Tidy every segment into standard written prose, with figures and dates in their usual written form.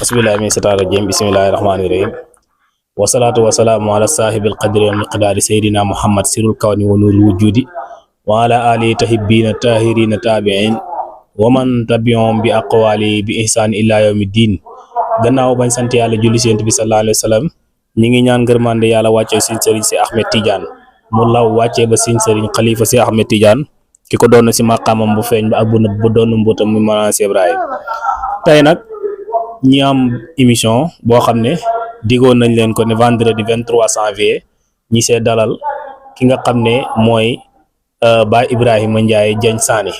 bismillahi min seytaani rajim bismillahi rahmaani rahim wasalaatu wasalaamu ala saahibil qadri wal miqdaari seydina muhammad sirul kawni wa nuurul wujudi wa ala alihi tahibina tahirina tabiin wa man tabi'ahum bi aqwali bi ihsaan ila yawmi diin. Gannaaw bañ sant yàlla julli ci Yonent bi sallallahu alayhi wa sallam ñi ngi ñaan ngërmande yàlla wàccee ci sëriñ si Ahmed Tidiane mu law wàccee ba ci sëriñ xalifa si Ahmed Tidiane ki ko doon ci maqaamam bu feeñ ba ak bu nëbb bu doon mbootam mu Mawlana Cheikh Ibrahim. Tey nag ñi am émission boo xam ne digoon nañ leen ko ne vendredi 23 janvier ñi see dalal ki nga xam ne mooy Baay Ibrahima Ndiaye Dieng Sané.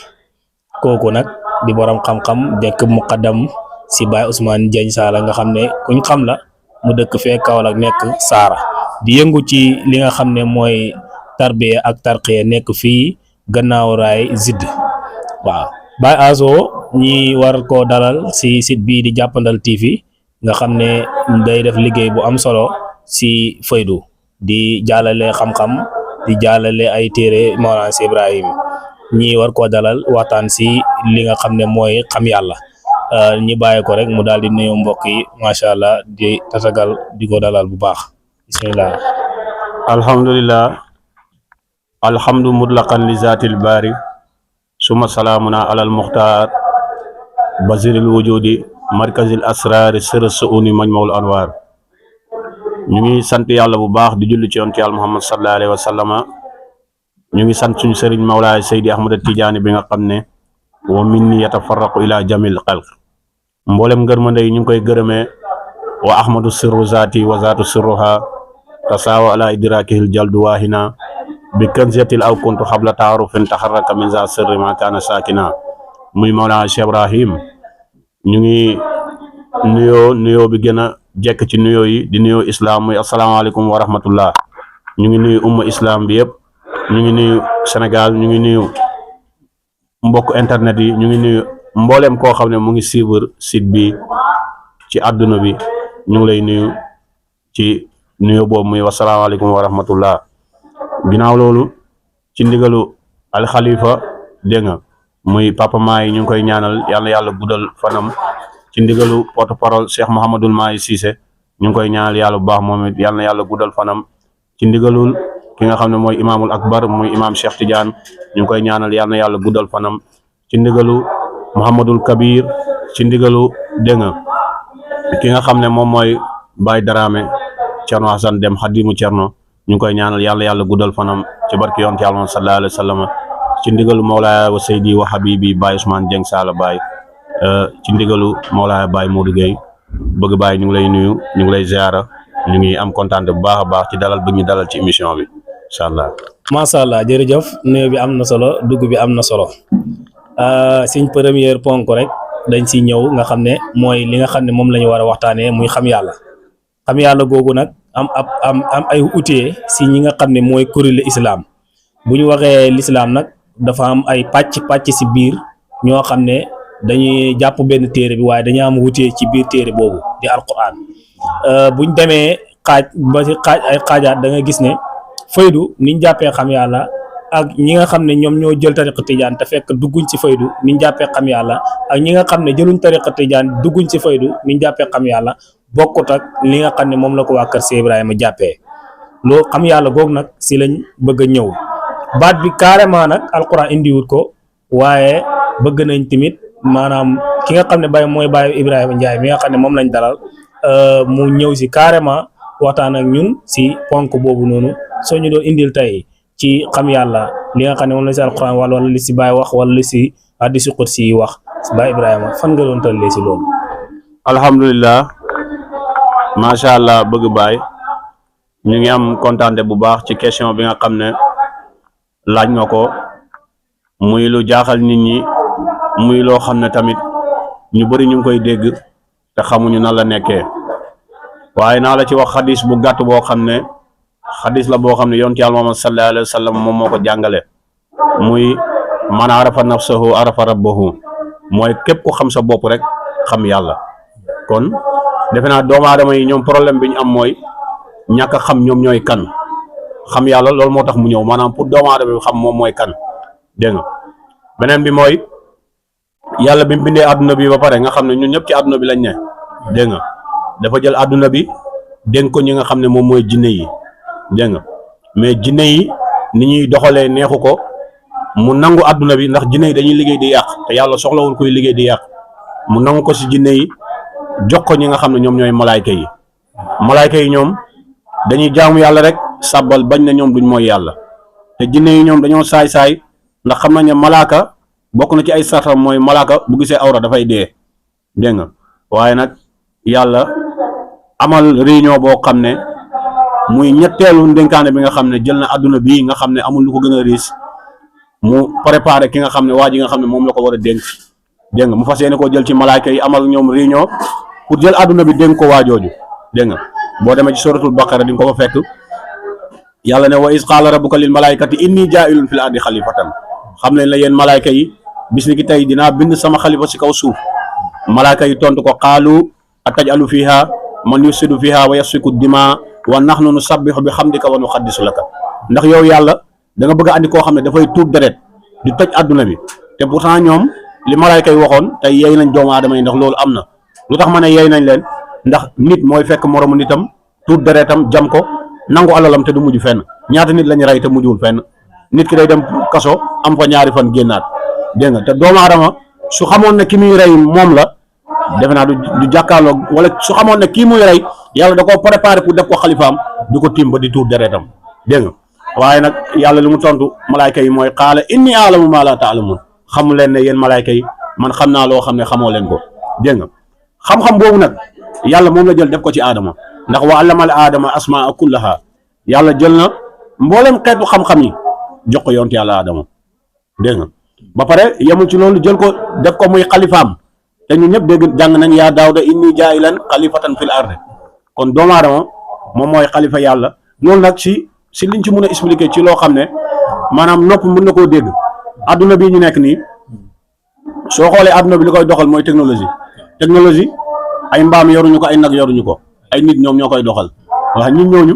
Kooku nag di borom xam-xam nekk muqaddam si Baay Ousmane Dieng Saala nga xam ne kuñ xam la mu dëkk fee Kaolack nekk Saara di yëngu ci li nga xam ne mooy tarbiya ak tarqiya nekk fii gannaaw raay Zid. Waaw Baay Aso ñi war koo dalal si site bii di Jàppandal TV nga xam ne day def liggéey bu am solo si faydu di jàllale xam-xam di jàllale ay téere Mawlana Cheikh Ibrahim ñi war koo dalal waxtaan si li nga xam ne mooy xam yàlla. ñi bàyyi ko rek mu daal di nuyu mbokk yi macha allah di tatagal di ko dalal bu baax bismillah. alhamdulillah alhamdu mutlaqan li zaatil baari suma salaamuna alal muxtaar basiril wujudi markazil asraari sër suuni majmaul anwaar. ñu ngi sant yàlla bu baax di julli ci yonent yàlla muhammad sallallahu alayhi wa sallama. ñu ngi sant suñu sëriñ Mawlaay Seydi Ahmad Tidiane bi nga xam ne wa minni yatafarraqu ila jamil xalq. mboolem ngërmande yi ñu ngi koy gërëmee wa ahmadu sirru zaati wa zaatu sirruha tasaawa ala idrakihil jaldu waahina bi kanziyatil aw kuntu xabla taarufin taxarraka min za sirri ma kaana saakina. muy Mawlana Cheikh Ibrahim ñu ngi nuyoo bi gën a jekk ci nuyoo yi di nuyoo islam muy asalaamaaleykum wa rahmatullah. ñu ngi nuyu umma islam bi yëpp, ñu ngi nuyu Sénégal, ñu ngi nuyu mbokk internet yi, ñu ngi nuyu mboolem koo xam ne mu ngi suivre site bi ci àdduna bi. ñu ngi lay nuyu ci nuyoo boobu muy wasalaamaaleykum wa rahmatullah. ginnaaw loolu ci ndigalu alxalifa dégg nga muy papa Maay ñu ngi koy ñaanal yàlla guddal fanam. ci ndigalu porte parole Cheikh Mouhamadul Maay Cissé ñu ngi koy ñaanal yàlla bu baax moom it yàlla guddal fanam. ci ndigalul ki nga xam ne mooy imaamul akbar muy imaam Cheikh Tidiane ñu ngi koy ñaanal yàlla guddal fanam. ci ndigalu Mouhamadul Kabir ci ndigalu dégg nga ki nga xam ne moom mooy Baye Darame Cerno Hasan Dem Xadimu Cerno ñu ngi koy ñaanal yàlla guddal fanam ci barki yonent yàlla sallallahu alayhi wa sallam. ci ndigalu Mawlaaya wa Seydi wa Habibi Baye Ousmane Dieng Saala Baye ci ndigalu Mawlaaya Baye Modou Gueye bëgg Baye ñu ngi lay nuyu, ñu ngi lay ziara, ñu ngi am kontaan bu baax a baax ci dalal bi ñu dalal ci émission bi incha allah. macha allah jërëjëf nuyu bi am na solo dugg bi am na solo. suñ première ponk rek dañ si ñëw nga xam ne mooy li nga xam ne moom la ñu war a waxtaanee muy xam yàlla. xam yàlla googu nag am ay utee si ñi nga xam ne mooy kuréelu islam. bu ñu waxee l'islam nag dafa am ay pàcc si biir ñoo xam ne dañuy jàpp benn téere bi waaye dañu am wutee ci biir téere boobu di alquran. buñ demee xaaj ba si ay xaajaat da nga gis ne faydu niñ jàppee xam yàlla ak ñi nga xam ne ñoom ñoo jël tariqa tijaan te fekk dugguñ ci faydu niñ jàppee xam yàlla ak ñi nga xam ne jëluñ tariqa tijaan dugguñ ci faydu niñ jàppee xam yàlla bokkut ak li nga xam ne moom la ko waa kër Cheikh Ibrahima jàppee. loo xam yàlla googu nag si lañ bëgg a ñëw baat bi carrément nag alquran indiwut ko waaye bëgg nañ tamit maanaam ki nga xam ne mooy Baye Ibrahima Ndiaye mi nga xam ne moom lañ dalal mu ñëw si carrément waxtaan ak ñun si ponk boobu noonu soo ñu doon indil tey ci xam yàlla li nga xam ne moom la si alquran wala li si Baye wax wala li si hadiisu qudsi yi wax Baye Ibrahima fan nga doon tollee si loolu. alhamdulilah macha allah bëgg Baye ñu ngi am kontaante bu baax ci question bi nga xam ne laaj nga ko muy lu jaaxal nit ñi muy loo xam ne tamit ñu bëri ñu ngi koy dégg te xamuñu nan la nekkee. waaye naa la ci wax xadis bu gàtt boo xam ne xadis la boo xam ne yonent Yàlla Muhammad sallallahu alayhi wa sallam moom moo ko jàngale muy man arafa nafsahu arafa rabbahu mooy képp ku xam sa bopp rek xam yàlla. kon defe naa doomu aadama yi ñoom problème bi ñu am mooy ñàkk a xam ñoom ñooy kan. xam yàlla loolu moo tax mu ñëw maanaam pour doomu aadama bi xam moom mooy kan dégg nga. beneen bi mooy yàlla bi mu bindee àdduna bi ba pare nga xam ne ñun ñëpp ci àdduna bi lañ ne dégg nga dafa jël àdduna bi dénk ko ñi nga xam ne moom mooy jinne yi dégg nga mais jinne yi ni ñuy doxalee neexu ko mu nangu àdduna bi ndax jinne yi dañuy liggéey di yàq te yàlla soxlawul koy liggéey di yàq mu nangu ko si jinne yi jox ko ñi nga xam ne ñoom ñooy malaayka yi ñoom dañuy jaamu yàlla rek sàbbal bañ na ñoom duñ mooy yàlla te jinne yi ñoom dañoo saay-saay ndax xam nañ ne malaaka bokk na ci ay sartam mooy malaaka bu gisee awra dafay dee dégg nga waaye nag yàlla amal réunion boo xam ne muy ñetteelu ndénkaane bi nga xam ne jël na àdduna bii nga xam ne amul lu ko gën a riis mu préparé ki nga xam ne waa ji nga xam ne moom la ko war a dénk dégg nga mu fas yéene koo jël ci malaayka yi amal ñoom réunion pour jël àdduna bi dénk ko waajooju dégg nga boo demee ci suratul baqara di nga ko fa fekk yàlla ne wa is qaala rabbuka lil malaykati inni jaa'ilun fil ardi xalifatan xam leen la yéen malaayka yi bis ni ki tey dinaa bind sama xalifa si kaw suuf malaayka yi tontu ko qaalu atajalu fiha man yufsidu fiha wa yasfiku dima wa nahnu nusabbihu bi hamdika wa nuqaddisu laka ndax yow yàlla da nga bëgg a andi koo xam ne dafay tuur deret di toj àdduna bi te pourtant ñoom li malaayka yi waxoon tey yey nañ doomu aadama yi ndax loolu am na lu tax ma ne yey nañ leen ndax nit mooy fekk moromu nitam tuur deretam jam ko nangu alalam te du mujj fenn ñaata nit lañu rey te mujjul fenn nit ki day dem kaso am fa ñaari fan génnaat dégg nga te doomu aadama su xamoon ne ki muy rey moom la defe naa du jàkkaarloo wala su xamoon ne kii muy rey yàlla da koo préparé pour def ko xalifaam du ko tiim ba di tuur deretam dégg nga waaye nag yàlla li mu tontu malaayka yi mooy qaala inni aalamu maa laa taalamuun xamu leen ne yéen malaayka yi man xam naa loo xam ne xamoo leen ko dégg nga xam-xam boobu nag yàlla moom la jël def ko ci aadama ndax wa allama al aadama asmaa kullaha yàlla jël na mboolem xeetu xam-xam yi jox ko yonent yàlla aadama dégg nga ba pare yemul ci loolu jël ko def ko muy xalifaam te ñun ñëpp dégg jàng nañ yaa daawda inni jaa'ilan xalifatan fil ardi kon doomu aadama moom mooy xalifa yàlla loolu nag si liñ ci mën a expliquer ci loo xam ne maanaam nopp mën na koo dégg adduna bii ñu nekk nii soo xoolee adduna bi li koy doxal mooy technologie ay mbaam yoruñu ko ay nag yoruñu ko ay nit ñoom ñoo koy doxal wax ñun ñooñu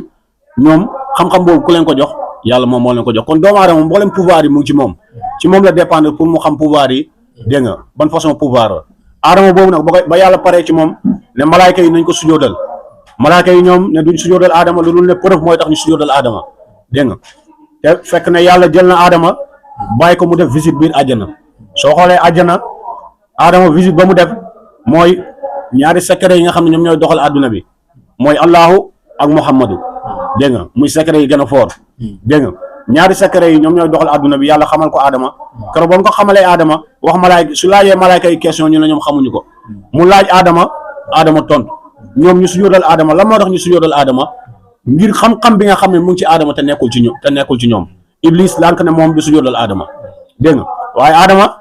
ñoom xam-xam boobu ku leen ko jox yàlla moom moo leen ko jox kon doomu aadama mboolem pouvoir yi mu ngi ci moom la dépendre pour mu xam pouvoir yi dégg nga ban façon pouvoir la aadama boobu nag ba yàlla paree ci moom ne malaayka yi nañ ko sujoodal malaayka yi ñoom ne duñ sujoodal aadama lu dul ne preuve mooy tax ñu sujoodal aadama dégg nga te fekk ne yàlla jël na aadama bàyyi ko mu def visite biir àjjana soo xoolee àjjana aadama visite ba mu def mooy ñaari secret yi nga xam ne ñoom ñooy doxal àdduna bi mooy Allahu ak Muhammadu dégg nga muy secret yi gën a fort dégg nga ñaari secret yi ñoom ñooy doxal àdduna bi yàlla xamal ko aadama keroog ba mu ko xamalee aadama wax malaayka su laajee malaayka yi question ñu ne ñoom xamuñu ko mu laaj aadama tontu ñoom ñu sujjóotal aadama lan moo tax ñu sujjóotal aadama ngir xam-xam bi nga xam ne mu ngi ci aadama te nekkul ci ñoom Iblis lànk ne moom du sujjóotal aadama dégg nga waaye aadama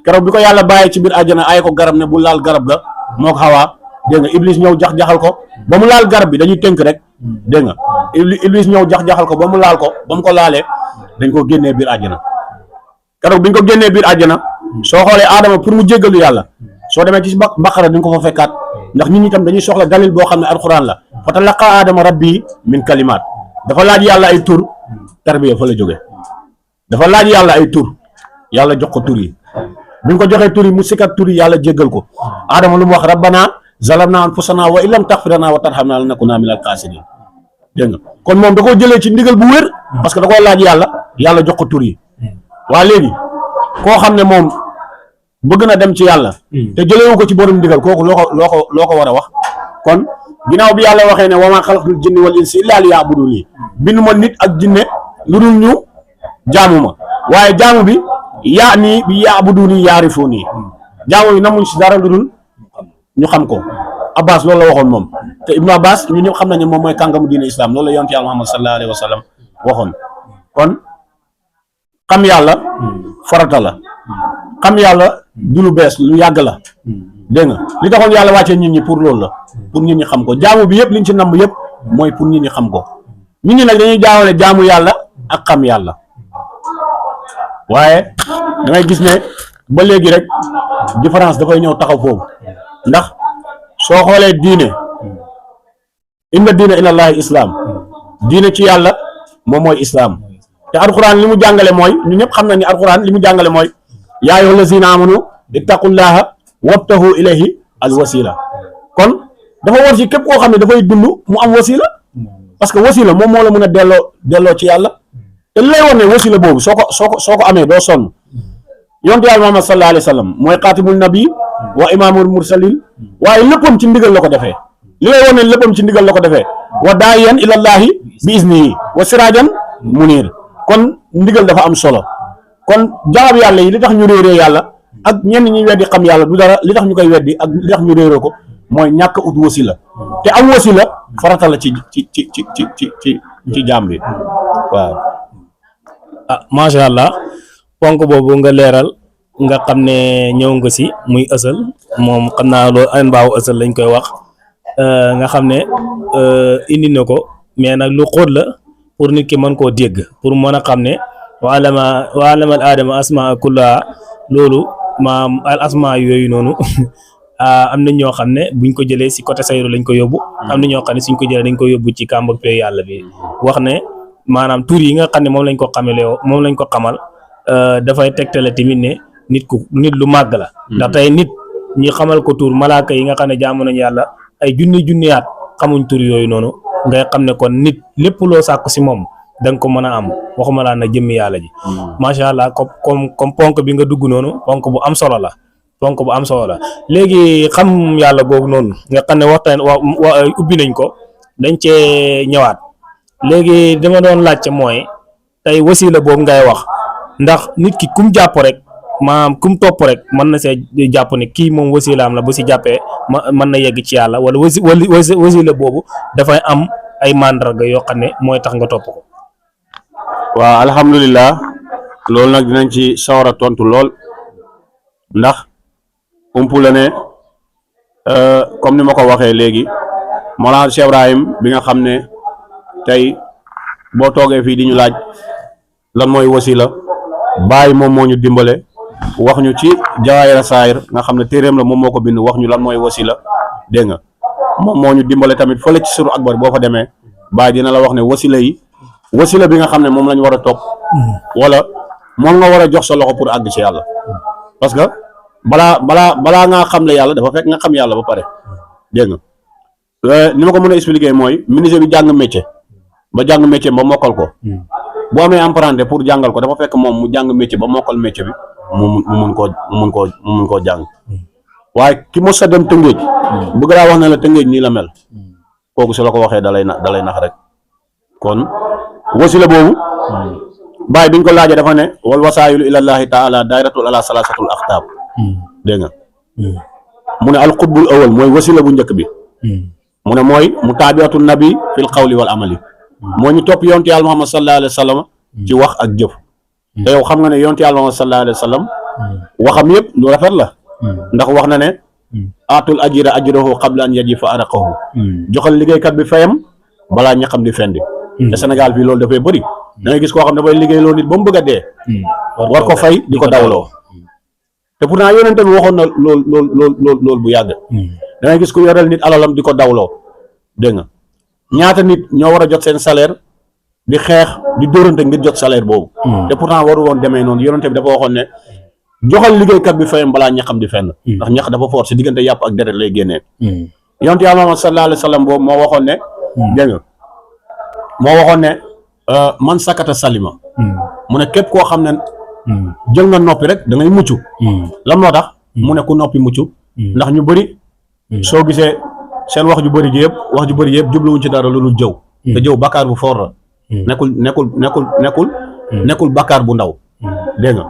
keroog bi ko yàlla bàyyee ci biir àjjana ay ko garab ne bu laal garab ga moo ko xawaa dégg nga Iblis ñëw jax-jaxal ko ba mu laal garab bi dañuy tënk rek dégg nga Iblis ñëw jax-jaxal ko ba mu laal ko ba mu ko laalee dañ ko génnee biir àjjana keroog biñ ko génnee biir àjjana soo xoolee aadama pour mu jéggalu yàlla soo demee ci baqara dañ ko fa fekkaat ndax nit ñi tam dañuy soxla dalil boo xam ne alquran la fa talaqa aadama rabbi min kalimaat dafa laaj yàlla ay tur tarbiya fa la jóge dafa laaj yàlla ay tur yàlla jox ko tur yi bi ñu ko joxee tur yi mu sikkat tur yi yàlla jéggal ko aadama lu mu wax rabbana zalamna anfusana wa illam taghfir lana wa tarhamna lanakunanna minal khasirin dégg nga kon moom da koo jëlee ci ndigal bu wér parce que da koo laaj yàlla jox ko tur yi waa léegi koo xam ne moom bëgg na dem ci yàlla te jëlewu ko ci borom ndigal kooku loo ko war a wax kon ginnaaw bi yàlla waxee ne wa maa xalaqtul jinni wal insa illa liya'buduni bindu ma nit ak jinne lu dul ñu jaamu ma waaye jaamu bi yaa nii bi ya'buduni yaarifuni jaamu bi namuñ si dara lu dul ñu xam ko Abbas loolu la waxoon moom te Ibnu Abbas ñu ñëpp xam nañ ne moom mooy kàngamu diine islam loolu la yonent yàlla Muhammad sallallahu alayhi wa sallam waxoon kon xam yàlla farata la xam yàlla du lu bees lu yàgg la dégg nga li taxoon yàlla wàccee nit ñi pour loolu la pour nit ñi xam ko jaamu bi yëpp liñ ci namm yëpp mooy pour nit ñi xam ko nit ñi nag dañuy jaawale jaamu yàlla ak xam yàlla waaye da ngay gis ne ba léegi rek différence dafay ñëw taxaw foofu ndax soo xoolee diine inna diina ilallahi islam diine ci yàlla moom mooy islam te alquran li mu jàngale mooy ñu ñëpp xam na ni alquran li mu jàngale mooy yaa ayyuha allazina amanu ittaqullaha wabtahu ilayhi alwasila kon dafa war ci képp koo xam ne dafay dund mu am wasila parce que wasila moom moo la mën a delloo ci yàlla te li lay wan ne wasila boobu soo ko amee doo sonn yonent yàlla Muhammad sallallahu alayhi wa sallam mooy xaatimul nabi wa imaamul mursalin waaye léppam ci ndigal la ko defee li lay wan ne léppam ci ndigal la ko defee wa daayan ilallahi bi iznihi wa sirajan munir kon ndigal dafa am solo kon jaam yàlla yi li tax ñu réeree yàlla ak ñenn ñi weddi xam yàlla du dara li tax ñu koy weddi ak li tax ñu réeree ko mooy ñàkk ut wasila te am wasila farata la ci jaam bi waaw. ah macha allah ponk boobu nga leeral nga xam ne ñëw nga si muy ësal moom xam naa loolu an baawu ësal lañ koy wax nga xam ne indi na ko mais nag lu xóot la pour nit ki mën koo dégg pour mën a xam ne wa allama al aadama asmaa kullaha loolu maam al asmaa yooyu noonu am na ñoo xam ne buñ ko jëlee si côté sayru lañ ko yóbbu am na ñoo xam ne suñ ko jëlee dañ ko yóbbu ci kàmb ak pay yàlla bi wax ne maanaam tur yi nga xam ne moom lañ ko xamal dafay tegtale tamit ne nit lu màgg la ndax tey nit ñi xamal ko tur malaaka yi nga xam ne jaamu nañ yàlla ay junniyaat xamuñ tur yooyu noonu ngay xam ne kon nit lépp loo sàkku si moom da nga ko mën a am waxuma laa na jëmmi yàlla ji macha allah comme ponk bi nga dugg noonu ponk bu am solo la léegi xam yàlla googu noonu nga xam ne waxtaan ubbi nañ ko dañ cee ñëwaat léegi dama doon laajte mooy tey wasila boobu ngay wax ndax nit ki kum jàpp rek maanaam kum topp rek mën na see jàpp ne kii moom wasilaam la bu si jàppee mën na yegg ci yàlla wala wasila boobu dafay am ay mandarga yoo xam ne mooy tax nga topp ko. waaw alhamdulilah loolu nag dinañ ci sawar a tontu lool ndax umpu la ne comme ni ma ko waxee léegi Mawlana Cheikh Ibrahim bi nga xam ne tey boo toogee fii di ñu laaj lan mooy wasila bàyyi moom moo ñu dimbale wax ñu ci jawaayira saayir nga xam ne téeréem la moom moo ko bind wax ñu lan mooy wasila dégg nga moom moo ñu dimbale tamit fële ci suru akbar boo fa demee bàyyi dina la wax ne wasila bi nga xam ne moom lañ war a topp wala moom nga war a jox sa loxo pour àgg ci yàlla parce que balaa ngaa xam le yàlla dafa fekk nga xam yàlla ba pare dégg nga ni ma ko mën a expliquer mooy menuisier bi jàng métier ba mokkal ko bu amee apprenti pour jàngal ko dafa fekk moom mu jàng métier ba mokkal métier bi mu mun koo jàng waaye ki mos a dem Tëngéej bëgg laa wax ne la Tëngéej nii la mel kooku su la ko waxee dalay nax rek kon wasila boobu bàyyi biñ ko laajee dafa ne wal wasaayilu ilallahi taala dairatul ala salasatul axtaab dégg nga mu ne alxutbul awal mooy wasila bu njëkk bi mu ne mooy mutaabiatu nabi fil qawli wal amali moo ñu topp yonent yàlla Muhammad sallallahu alayhi wa sallam ci wax ak jëf te yow xam nga ne yonent yàlla Muhammad sallallahu alayhi wa sallam waxam yëpp lu rafet la ndax wax na ne aatul ajira ajrahu qabla an yajifa araqahu joxal liggéeykat bi fayam balaa ñaxam di fendi te Sénégal fii loolu dafay bëri da ngay gis koo xam ne dafay liggéey loo nit ba mu bëgg a dee war ko fay di ko dawloo te pourtant yonente bi waxoon na loolu bu yàgg da ngay gis ku yoreel nit alalam di ko dawloo dégg nga ñaata nit ñoo war a jot seen salaire di xeex di dóorante ngir jot salaire boobu te pourtant waru woon demee noonu yonente bi dafa waxoon ne joxal liggéeykat bi fayam balaa ñaxam di fenn ndax ñax dafa fort si diggante yàpp ak deret lay génnee yonente yàlla Muhammad sallallahu alayhi wa sallam boobu moo waxoon ne dégg nga moo waxoon ne man sakata salima mu ne képp koo xam ne jël nga noppi rek da ngay mucc lan moo tax mu ne ku noppi mucc ndax ñu bëri soo gisee seen wax ju bëri ji yëpp jubluwuñ ci dara loolu jëw te jëw bakkaar bu foor la nekkul bakkaar bu ndaw dégg nga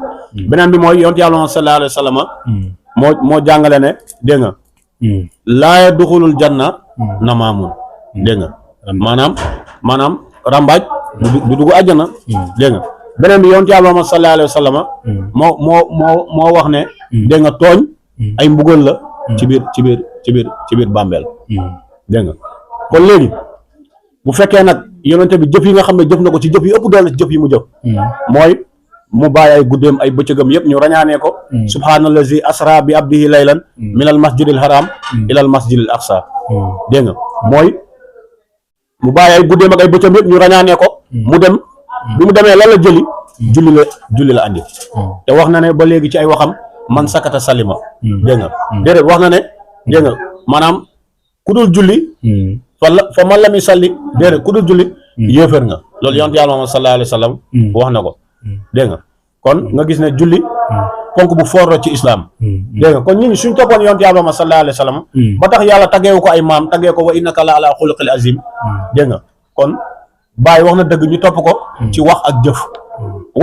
beneen bi mooy yonent yàlla sallallahu alayhi wa sallam moo jàngale ne dégg nga laaya duxulul janna namaamun dégg nga maanaam rambaaj du dugg àjjana dégg nga beneen bi yonent yàlla Muhammad sallallahu alayhi wa sallam moo wax ne dégg nga tooñ ay mbugal la ci biir bàmbeel dégg nga kon léegi bu fekkee nag yonente bi jëf yi nga xam ne jëf na ko ci jëf yi ëpp doole ci jëf yi mu jëf mooy mu bàyyi ay guddeem ay bëccëgam yëpp ñu rañaanee ko subhaanallazi asra bi abdihi laylan minal masjidil haram ilal masjidil aqsa dégg nga mooy mu bàyyi ay guddeem ak ay bëccëgam yëpp ñu rañaanee ko mu dem bi mu demee lan la julli la andi te wax na ne ba léegi ci ay waxam man sakata salima dégg nga déedéet wax na ne dégg nga maanaam ku dul julli fa man lam yusalli déedéet ku dul julli yéefar nga loolu yonent yàlla Muhammad sallallahu alayhi wa sallam wax na ko dégg nga kon nga gis ne julli ponk bu foor la ci islam dégg nga kon ñun suñ toppoon yonent yàlla Muhammad sallallahu alayhi wa sallam ba tax yàlla taggeewu ko ay maam taggee ko wa innaka la ala xuluqil azim dégg nga kon Baay wax na dëgg ñu topp ko ci wax ak jëf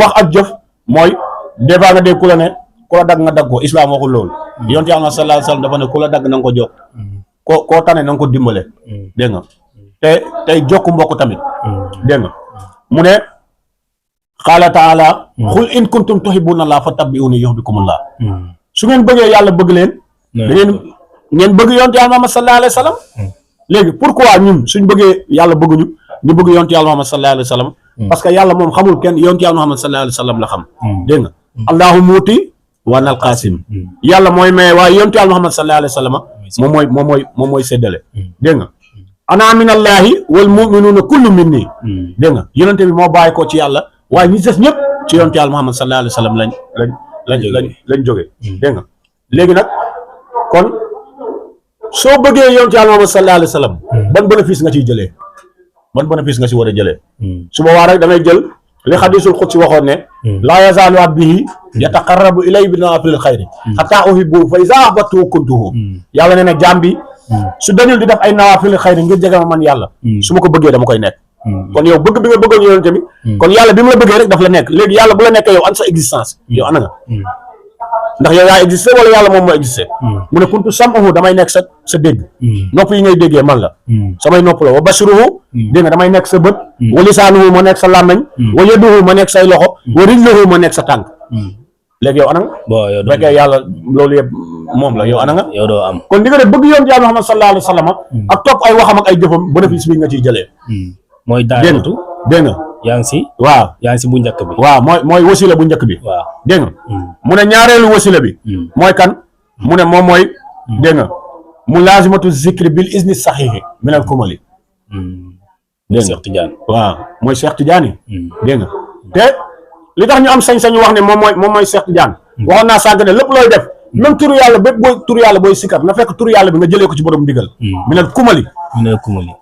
wax ak jëf mooy des fois nga dégg ku la ne ku la dagg nga dagg ko islam waxul loolu yonent yàlla sallallahu alayhi wa sallam dafa ne ku la dagg na nga ko jox koo tane na nga ko dimbale dégg nga te tey jokku mbokk tamit dégg nga mu ne qaala taala xul in kuntum tuhibbuna allah fattabi'uni yuhbibkumullah su ngeen bëggee yàlla bëgg leen da ngeen bëgg yonent yàlla Muhammad sallallahu alayhi wa sallam léegi pourquoi ñun suñ bëggee yàlla bëgguñu ñu bëgg yonent yàlla Muhammad sallallahu alayhi wa sallam parce que yàlla moom xamul kenn yonent yàlla Muhammad sallallahu alayhi wa sallam la xam dégg nga allahu muuti wa anal qaasim yàlla mooy maye waaye yonent yàlla Muhammad sallallahu alayhi wa sallam moom mooy séddale dégg nga ana minallahi wal mu'minuuna kullu minni dégg nga yonente bi moo bàyyi ko ci yàlla waaye ñi des ñëpp ci yonent yàlla Muhammad sallallahu alayhi wa sallam lañ jóge dégg nga léegi nag kon soo bëggee yonent yàlla Muhammad sallallahu alayhi wa sallam ban bénéfice nga ciy jëlee ban bénéfice nga ci war a jëlee su boobaa rek damay jël li xadiisul xudsi waxoon ne laa yazaalu abdi yataqarrabu ilayya bi nawaafilil xayri xataa uhibbuhu fa izaa ahbabtuhu kuntuhu yàlla nee na jaam bi su dañul di def ay nawaafilil xayri ngir jege ma man yàlla su ma ko bëggee dama koy nekk kon yow bëgg bi nga bëggoon yonente bi kon yàlla bi mu la bëggee rek daf la nekk léegi yàlla bu la nekkee yow an sa existence yow ana nga ndax yow yaa existé wala yàlla moom moo existé mu ne kuntu sam'uhu damay nekk sa dégg nopp yi ngay déggee man la samay nopp la wa basharuhu dégg nga damay nekk sa bët wa lisaanuhu ma nekk sa làmmeñ wa yaduhu ma nekk say loxo wa rijluhu ma nekk sa tànk léegi yow ana nga bu fekkee yàlla loolu yëpp moom la yow ana nga yow doo am kon di nga def bëgg yoon yàlla Muhammad sallallahu alayhi wa sallam ak topp ay waxam ak ay jëfam bénéfice bi nga ciy jëlee mooy daanatu dégg nga yaa ngi si waaw yaa ngi si bu njëkk bi waaw mooy wasila bu njëkk bi waaw dégg nga mu ne ñaareelu wasila bi mooy kan mu ne moom mooy dégg nga mu laazimatu zikri bil izni saxiixi min al kumali dégg nga Cheikh Tidiane waaw mooy Cheikh Tidiane dégg nga te li tax ñu am sañ-sañu wax ne moom mooy Cheikh Tidiane waxoon naa sànq ne lépp looy def même turu yàlla bépp booy turu yàlla booy sikkat na fekk turu yàlla bi nga jëlee ko ci borom ndigal min al kumali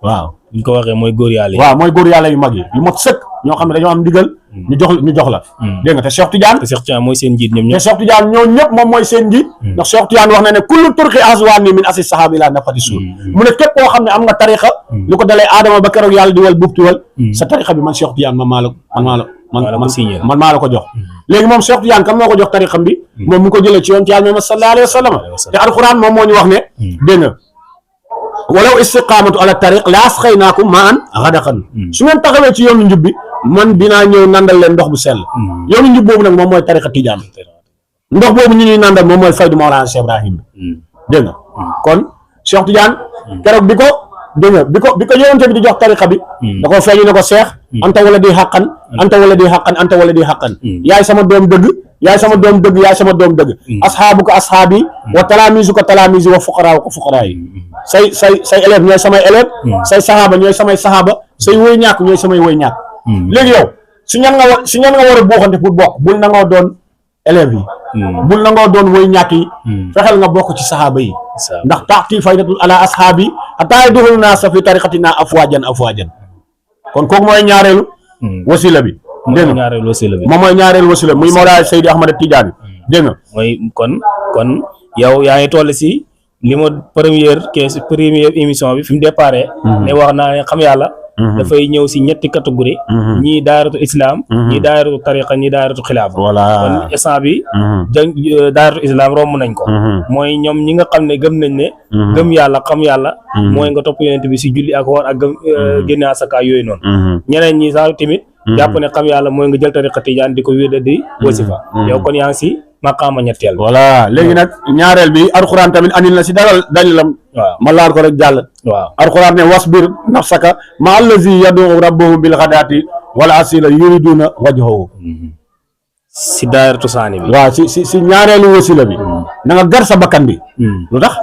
waaw ñu ko waxee mooy góor yàlla yi waaw mooy góor yàlla yu mag yi yu mot sëkk ñoo xam ne dañoo am ndigal ñu jox la dégg nga te Cheikh Tidiane mooy seen njiit ñoom te Cheikh Tidiane ñoo ñëpp moom mooy seen njiit ndax Cheikh Tidiane wax na ne kullu turqi aswaani min asi sahabi la nafati suul mu ne képp koo xam ne am nga tarixa li ko dalee aadama ba keroog yàlla di wal bufti wal sa tarixa bi man Cheikh Tidiane man maa la ko jox léegi moom Cheikh Tidiane kam moo ko jox tarixam bi moom mu ko jëlee ci yoon ci yàlla sallallahu alayhi wa sallam te alquran moom moo ñu wax ne dégg nga walaw istiqaamatu ala tariq la asqaynaakum maan ghadaqan su ngeen taxawee ci yoonu njub bi man dinaa ñëw nandal leen ndox bu sell yoonu njub boobu nag moom mooy tariqa Tijaan ndox boobu ñu ñuy nandal moom mooy faydu Mawlana Cheikh Ibrahim bi dégg nga kon Cheikh Tidiane keroog bi ko dégg nga bi ko yonente bi di jox tariqa bi da koo feeñu ne ko Cheikh anta wala di xaqan anta wala di xaqan anta wala di xaqan yaay sama doom dëgg yaay sama doom dëgg yaay sama doom dëgg asxaabuka asxaabi wa talaamisuka talaamisi wa fuqaraauka fuqaraa yi say élève ñooy samay élève say saxaaba ñooy samay saxaaba say woy ñàkk ñooy samay woy ñàkk léegi yow si ñan nga war a buuxante pour bokk bul nangoo doon élèves yi bul nangoo doon woy ñàkk yi fexeel nga bokk ci saxaaba yi ndax taxti faydatul ala ashaabi hatta yadxulu naasa fi tariqatina afwaajan kon kooku mooy ñaareelu wasila bi dégg nga moom mooy ñaareelu wasila muy Mawlaay Seydi Ahmad Tidiane dégg nga mooy kon yow yaa ngi toll si li ma première émission bi fi mu déparé ne wax naa ne xam yàlla dafay ñëw si ñetti catégorie ñii daayiratu islam ñii daayiratu tariqa ñii daayiratu xilaafa kon instant bi daayiratu islam romb nañ ko mooy ñoom ñi nga xam ne gëm nañ ne gëm yàlla xam yàlla mooy nga topp yonent bi si julli ak woor ak gëm génne asaka yooyu noonu ñeneen ñi sax tamit jàpp ne xam yàlla mooy nga jël tariqa tijaan di ko wéda di wasifa yow kon yaa ngi si maqaama ñetteel voilà léegi nag ñaareel bi alxuraan tamit andil na si dalilam waaw ma laal ko rek jàll waaw alxuraan ne wasbir nafsaka ma allazi yad'u rabbahu bil ghadaati wal asila yuriduna wajhahu si daayiratu saani bi waaw si ñaareelu wasila bi na nga gar sa bakkan bi lu tax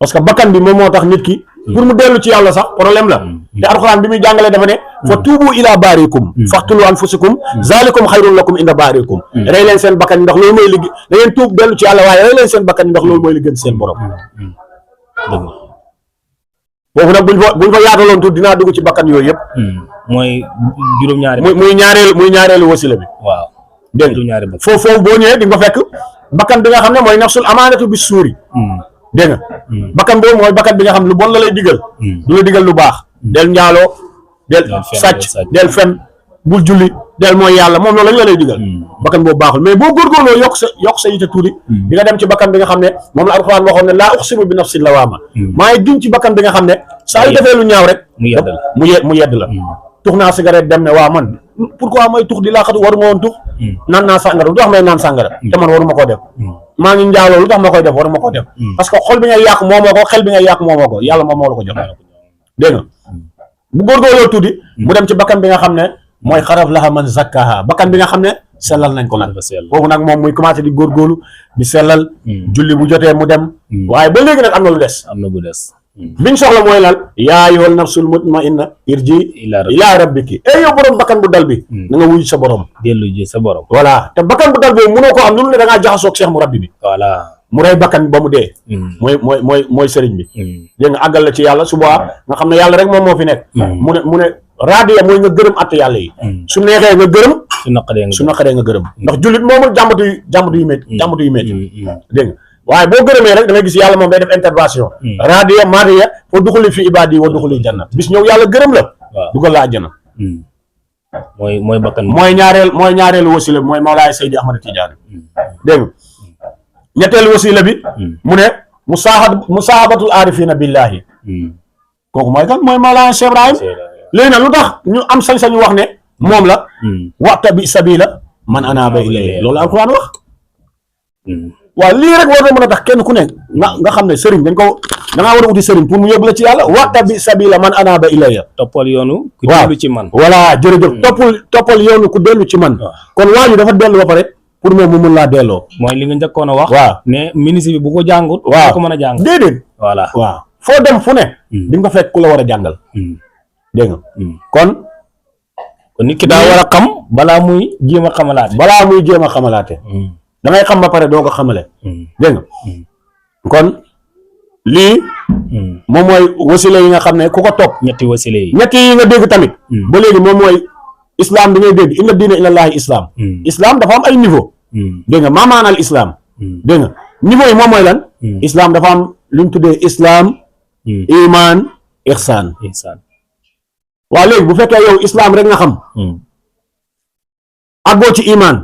parce que bakkan bi moom moo tax nit ki pour mu dellu ci yàlla sax problème la te alxuraan bi muy jàngalee dafa ne fa tuubu ila baarikum faqtulu anfusakum zalikum xayrun lakum inda baarikum rey leen seen bakkan ndax loolu mooy li da ngeen tuub dellu ci yàlla waaye rey leen seen bakkan ndax loolu mooy li gën seen borom foofu nag buñ fa yaataloon tuuti dinaa dugg ci bakkan yooyu yëpp. mooy juróom-ñaari. muy ñaareelu wasila bi. waaw dégg nga foofu boo ñëwee di nga fekk bakkan bi nga xam ne mooy nafsul amaanatu bi suuri. dégg nga bakkan boobu mooy bakkan bi nga xam ne lu bon la lay digal. du la digal lu baax. del njaaloo del sàcc del fen bul julli del mooy yàlla moom loolu la lay digal. bakkan boobu baaxul mais boo góorgóorloo yokk sa yite tuuti. di nga dem ci bakkan bi nga xam ne moom la alxuraan waxoon ne laa uqsimu bi nafsil lawaama. maa ngi giñ ci bakkan bi nga xam ne saa yu defee lu ñaaw rek. mu yedd la. tux naa cigarette dem ne waa man pourquoi may tux di laaxatu waruma woon tux. naan naa sàngara lu tax may naan sàngara. te man waruma koo def. maa ngi njaaloo lu tax ma koy def waruma koo def. parce que xol bi ngay yàq moomoo ko xel bi ngay yàq moomoo ko yàlla moom moo la ko jox. dégg nga bu góorgóorloo tuuti. mu dem ci bakkan bi nga xam ne mooy xaraf laha man zakkaha bakkan bi nga xam ne sellal nañ ko nag. foofu nag moom muy commencé di góorgóorlu di sellal. julli bu jotee mu dem. waaye ba léegi nag am na lu des. am na bu des. biñ soxla mooy lan yaa ayyuhan nafsul mutma'inna irji ila rabbiki yow borom bakkan bu dal bi na nga wuyu sa borom. dellu ji sa borom. voilà te bakkan bu dal boobu mënoo ko am lu ne da ngaa jaxasoog Cheikh mu rabbi bi. voilà mu rey bakkan ba mu dee. mooy sëriñ bi. dégg nga àggal la ci yàlla suba nga xam ne yàlla rek moom moo fi nekk. mu ne raadiya mooy nga gërëm att yàlla yi. su neexee nga gërëm. su naqaree nga gërëm. ndax jullit moomul jàmbatu yu métti dégg nga waaye boo gërëmee rek da ngay gis yàlla moom day def intervention. raadiya maadiya foo duxuli fi ibaadi wa duxuli janna bis ñëw yàlla gërëm la. dugal la àjjana. mooy bakkan. mooy ñaareelu wasila bi mooy Mawlaay Seydi Ahmad Tidiane. dégg nga ñetteelu wasila bi. mu ne musaahabatul aarifina billahi. kooku mooy kan mooy Mawlaay Cheikh Ibrahim. léegi nag lu tax ñu am sañ-sañu wax ne moom la. waxta bi sabila man anaaba ilayhi loolu alquran wax. waaw lii rek war na mën a tax kenn ku ne nga xam ne sëriñ da ngaa war a uti sëriñ pour mu yóbbu la ci yàlla waxta bi sabila man anaaba ilayya. toppal yoonu ku dellu ci man. voilà jërëjëf toppal yoonu ku dellu ci man. kon waa ji dafa dellu ba pare pour moom mu mën laa delloo. mooy li nga njëkkoon a wax. waaw ne ministre bi bu ko jàngut. waaw ko mën a jàng. déedéet. voilà waaw foo dem fu ne. di nga fekk ku la war a jàngal. dégg nga kon nit ki daa war a xam balaa muy jéem a xamalaate. da ngay xam ba pare doo ko xamale. dégg nga kon lii. moom mooy wasila yi nga xam ne ku ko topp. ñetti wasila yi nga dégg tamit. ba léegi moom mooy islam bi ngay dégg inna diina illallaahi islam. islam dafa am ay niveau. dégg nga maamaanal islam. dégg nga niveau yi moom mooy lan. islam dafa am lu ñu tuddee islam. iman ihsaan. waaw léegi bu fekkee yow islam rek nga xam. àggoo ci iman.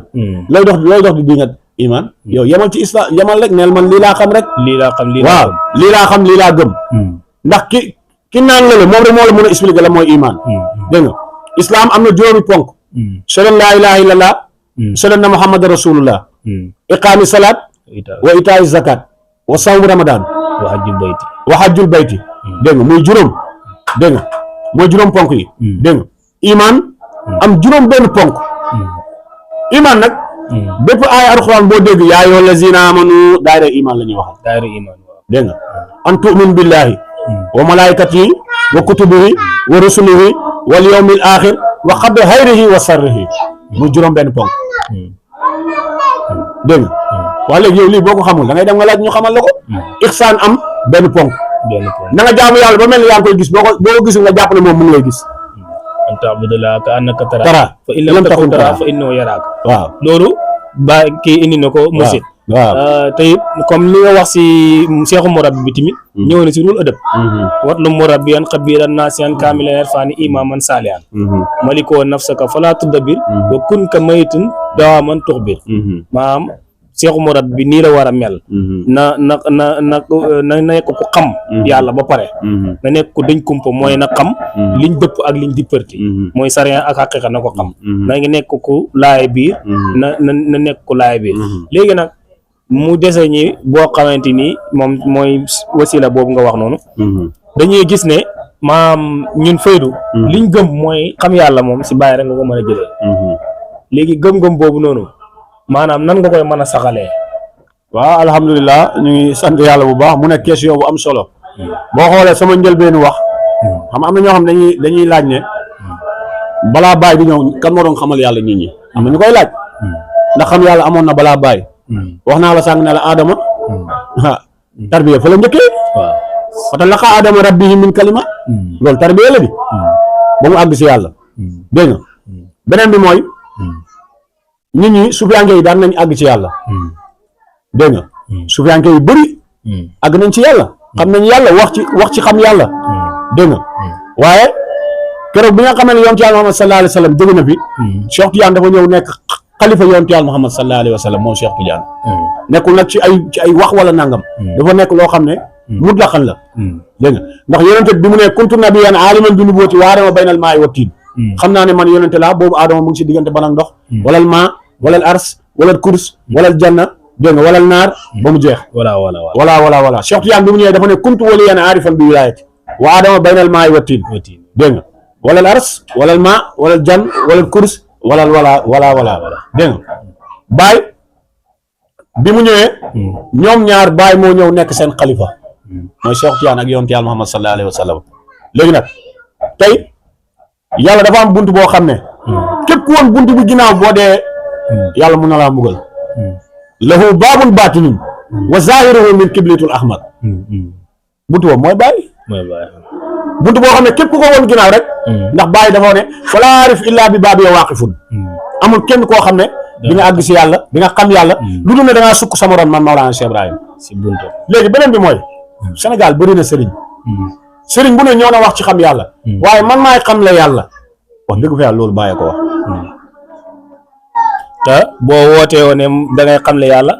lay dox di dingat iman yow yemal ci islam yemal rek neel man lii laa xam rek. lii laa xam lii laa gëm. ndax ki naan la moom rek moo la mën a expliquer la mooy iman. dégg nga islam am na juróomi ponk. shahada laa ilaaha illallah. shahada na muhammad rasulullah. iqaami salaat. wa itaa'i zakat. wa sawmu ramadan. wa hajjul bayti. dégg nga muy juróom. dégg nga mooy juróom ponk yi. dégg nga iman am juróom benn ponk. iman nag. bépp aaya alxuraan boo dégg yaa ayyuhal lazina amanu daayira iman la ñuy wax. daayira iman dégg nga an tu'min billahi wa malaikatihi wa kutubihi wa rusulihi wal yawmil axir wa qadri xayrihi wa sarrihi muy juróom benn ponk. dégg nga waaye léegi yow lii boo ko xamul da ngay dem nga laaj ñu xamal la ko. ixsaan am benn ponk. na nga jaamu yàlla ba mel ni yaa ngi koy gis boo ko gisul nga jàpp ne moom mu ngi lay gis. an ta'budallaha ka annaka tara fa in lam takun tara fa innahu yaraaka. waaw loolu ba kii indi na ko musid. waaw te it comme li nga wax si seexu murabbi bi tamit. ñëw na si rul ëdëb. watlu murabbiyan xabiran naasiyan kaamilan irfaani imaaman saalihan. malikoo nafsaka falaa tudabbir. wa kun ka maytin dawaaman tuxbir. maam seexu murabbi bi nii la war a mel. na nekk ku xam. yàlla ba pare. na nekk ku dañ kumpa mooy na xam. liñ dëpp ak liñ dipparti. mooy sariya ak xaqiqa na ko xam. na ngi nekk ku laay biir. na nekk ku laay biir. léegi nag mu dese ñi boo xamante ni moom mooy wasila boobu nga wax noonu. dañuy gis ne maam ñun faydu. liñ gëm mooy xam yàlla moom si bàyyi rek nga ko mën a jëlee. léegi gëm-gëm boobu noonu. maanaam nan nga koy mën a saxalee. waaw alhamdulilah ñu ngi sant yàlla bu baax mu nekk question bu am solo. boo xoolee sama njëlbeenu wax. xam am na ñoo xam dañuy laaj ne. balaa baay di ñëw kan moo doon xamal yàlla nit ñi. am na ñu koy laaj. ndax xam yàlla amoon na balaa baay. wax naa la sànq ne la Adama. tarbiya fa la njëkkee. waaw fa talaqa aadama rabbihi min kalima loolu tarbiya la bi ba mu àgg si yàlla dégg nga beneen bi mooy nit ñi sufiyanke yi daan nañ àgg ci yàlla dégg nga sufiyanke yu bëri àgg nañ ci yàlla xam nañ yàlla wax ci xam yàlla dégg nga waaye keroog bi nga xamee ne yonent yàlla Muhammad sallallahu alayhi wa sallam jóge na fi Cheikh Tidiane dafa ñëw nekk xalifa yonent yàlla Muhammad sallallahu alayhi wa sallam moom Cheikh Tidiane nekkul nag ci ay wax wala nangam dafa nekk loo xam ne mutlaqan la dégg nga ndax yonente bi mu ne kuntu nabiyyan aaliman bi nubuwwati wa aadama baynal maa'i wa tiin xam naa ne man yonente laa boobu aadama mu ngi si diggante ban ak ndox walal maa walal ars walal kurs walal janna dégg nga walal naar ba mu jeex voilà Cheikh Tidiane bi mu ñëwee dafa ne kuntu waliyan aarifan bi wilaayati wa aadama baynal maa'i wa tiin dégg nga walal ars walal maa walal jann walal kurs walal wala dégg nga baay bi mu ñëwee ñoom ñaar baay moo ñëw nekk seen xalifa mooy Cheikh Tidiane ak yonent yàlla Muhammad sallallahu alayhi wa sallam léegi nag tey yàlla dafa am bunt boo xam ne képp ku woon bunt bu ginnaaw boo dee yàlla mun na laa mbugal lahu baabun baatinun wa zaahiruhu min kiblitul ahmar bunt boobu mooy bàyyi bunt boo xam ne képp ku ko woon ginnaaw rek ndax bàyyi dafa ne falaa aarif illaa bi baabi waaqifun amul kenn koo xam ne di nga àgg si yàlla di nga xam yàlla lu dul ne da ngaa sukk sama ron man Mawlana Cheikh Ibrahim si buntu léegi beneen bi mooy Sénégal bëri na sëriñ bu ne ñoo na wax ci xam yàlla waaye man maay xam la yàlla wax dëgg fa yàlla loolu bàyyi ko wax te boo wootee woon ne da ngay xam le yàlla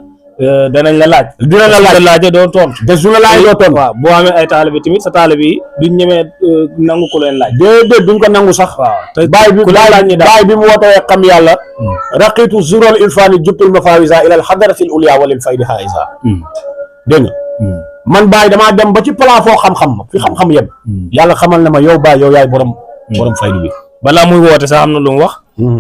danañ la laaj dinañ la laajee doo tontu te su la laaj doo tontu waaw boo amee ay taalibe tamit sa taalibe yi duñ ñemee nangu ku leen laaj déedéet duñ ko nangu sax waaw te baay bi mu wootee xam yàlla raqitu zural ilfani jubtul mafawisa ila al hadratil ulya walil faydi haisa dégg nga man baay damaa dem ba ci plan foo xam-xam fi xam-xam yem yàlla xamal ne ma yow baay yow yaay borom faydu bi balaa muy woote sax am na lu mu wax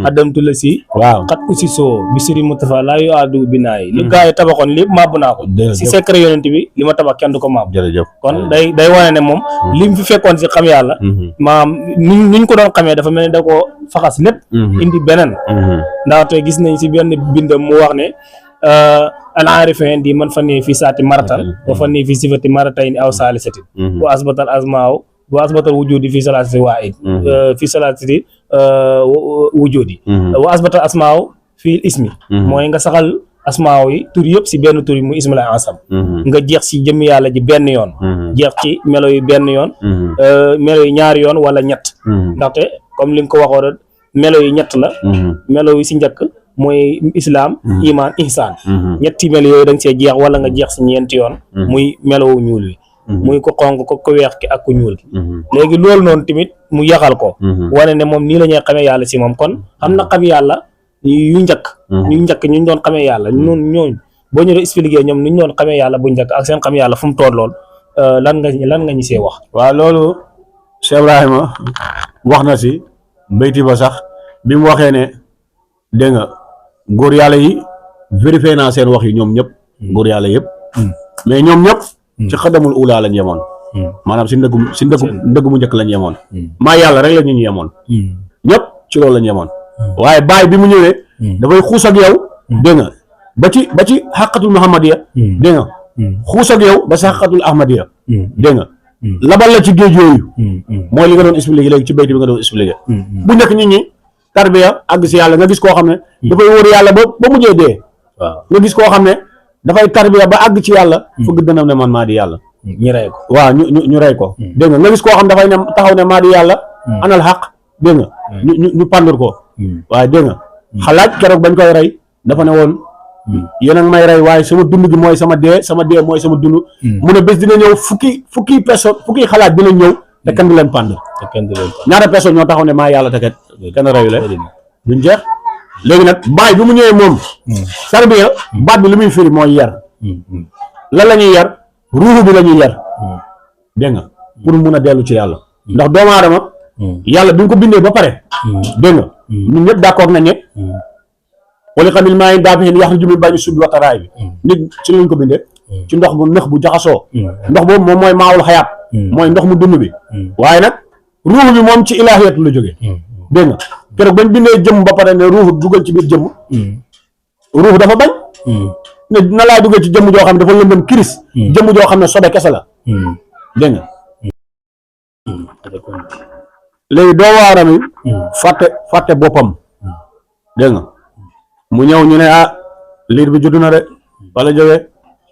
addamtu la si waaw xat aussi soo bi siri Mustafa laa yu addu binaa yi li gaa yi tabaxoon lépp màbb naa ko si secret yonent bi li ma tabax kenn du ko màbb jërëjëf kon day wane ne moom li mu fi fekkoon si xam yàlla maam niñ ko doon xamee dafa mel ni da ko faxas lépp indi beneen ndaxte gis nañ si benn bindam mu wax ne al aarifin di man fanni fi saati maratan wa fanni fi sifati maratayn aw saalisatin wa asbatal asmaaw wa asbatal wujudi fi salaasati waahid fi salaasati wujudi wa asbatal asmaaw fi ismi mooy nga saxal asmaaw yi tur yëpp si benn tur yi mu ismu la ansam nga jeex si jëmmi yàlla ji benn yoon jeex ci melo yi benn yoon melo yi ñaari yoon wala ñett ndaxte comme li nga ko waxoon melo yi ñett la melo yi si njëkk mooy islam iman ihsan ñetti melo yooyu da nga see jeex wala nga jeex si ñeenti yoon muy melowu ñuul wi muy ko xonk ko weex ki ak ku ñuul ki léegi loolu noonu tamit mu yaxal ko wane ne moom nii la ñuy xamee yàlla si moom kon xam na xam yàlla yu njëkk ñu doon xamee yàlla ñooñu boo ñu doon expliqué ñoom ni ñu doon xamee yàlla bu njëkk ak seen xam yàlla fu mu toll lool lan nga ñu see wax waaw loolu Cheikh Ibrahima wax na si mbayti ba sax bi mu waxee ne dégg nga góor yàlla yi vérifié naa seen wax yi ñoom ñëpp góor yàlla yëpp mais ñoom ñëpp ci xadamul ula lañ yemoon maanaam si ndëggu mu njëkk lañ yemoon maa yàlla rek la ñu yemoon ñëpp ci loolu lañ yemoon waaye baay bi mu ñëwee dafay xuus ak yow dégg nga ba ci xaqatul muhammadiya dégg nga xuus ak yow ba si xaqatul ahmadiya dégg nga labal la ci géej yooyu mooy li nga doon expliqué léegi ci bayti bi nga doon expliqué bu njëkk nit ñi tarbiya àgg si yàlla nga gis koo xam ne dafay wóor yàlla ba mujjee dee nga gis koo xam ne dafay tarbiya ba àgg ci yàlla fëgg dënam ne man maa di yàlla ñu rey ko waaw ñu rey ko dégg nga gis koo xam dafay ne taxaw ne maa di yàlla anal xaq dégg nga ñu pandur ko waaye dégg nga xalaat keroog bañ koy rey dafa ne woon yéen a ngi may rey waaye sama dund gi mooy sama dee mooy sama dund mu ne bés dina ñëw fukki personne fukki xalaat dina ñëw te kenn du leen pandur ñaata personne ñoo taxaw ne maa yàlla te kenn reyu le duñ jeex léegi nag baay bi mu ñëwee moom tarbiya baat bi li muy firi mooy yar lan la ñuy yar ruuxu bi la ñuy yar dégg nga pour mun a dellu ci yàlla ndax doomu aadama yàlla bi nga ko bindee ba pare dégg nga ñun ñëpp d'accord nañ ne wala xamil maa ngi daa fi yax ju mi bañu sud wataraay bi nit ci lañ ko bindee ci ndox bu nëx bu jaxasoo ndox boobu moom mooy maawul xayaat mooy ndox mu dund bi waaye nag ruuxu bi moom ci ilaahiyatu la jógee dégg nga keroog bañ bindee jëmm ba pare ne ruuxu dugal ci biir jëmm ruuxu dafa bañ ne na laa duggee ci jëmm joo xam ne dafa lëndëm kiris jëmm joo xam ne sobe kese la dégg nga léegi doomu aadama yi fàtte boppam dégg nga mu ñëw ñu ne ah liir bi juddu na de wala jógee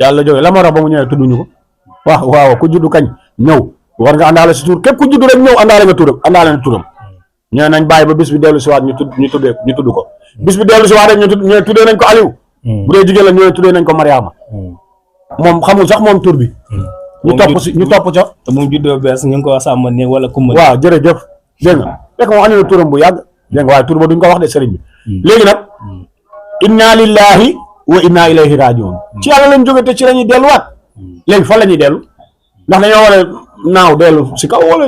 yàlla jógee la moo tax ba mu ñëwee tudduñu ko waaw ku juddu kañ ñëw war nga àndaale si tur képp ku juddu rek ñëw àndaale nga turam àndaale na turam ñoo nañ bàyyi ba bis bi dellu si waat ñu tudd ko bis bi dellu si waat rek ñu tuddee nañ ko Aliou bu dee jigéen la ñu tuddee nañ ko Mariama moom xamul sax moom tur bi ñu topp ca te bu mu juddoo bees ñu ngi ko sàmm ne wala kumba waaw jërëjëf dégg nga fekk moom andi na turam bu yàgg dégg nga waaye tur ba duñ ko wax de sëriñ bi léegi nag inna lillahi wa inna ilayhi rajiun ci yàlla lañ jóge te ci la ñuy delluwaat léegi fan la ñuy dellu ndax dañoo war a naaw dellu si kaw wala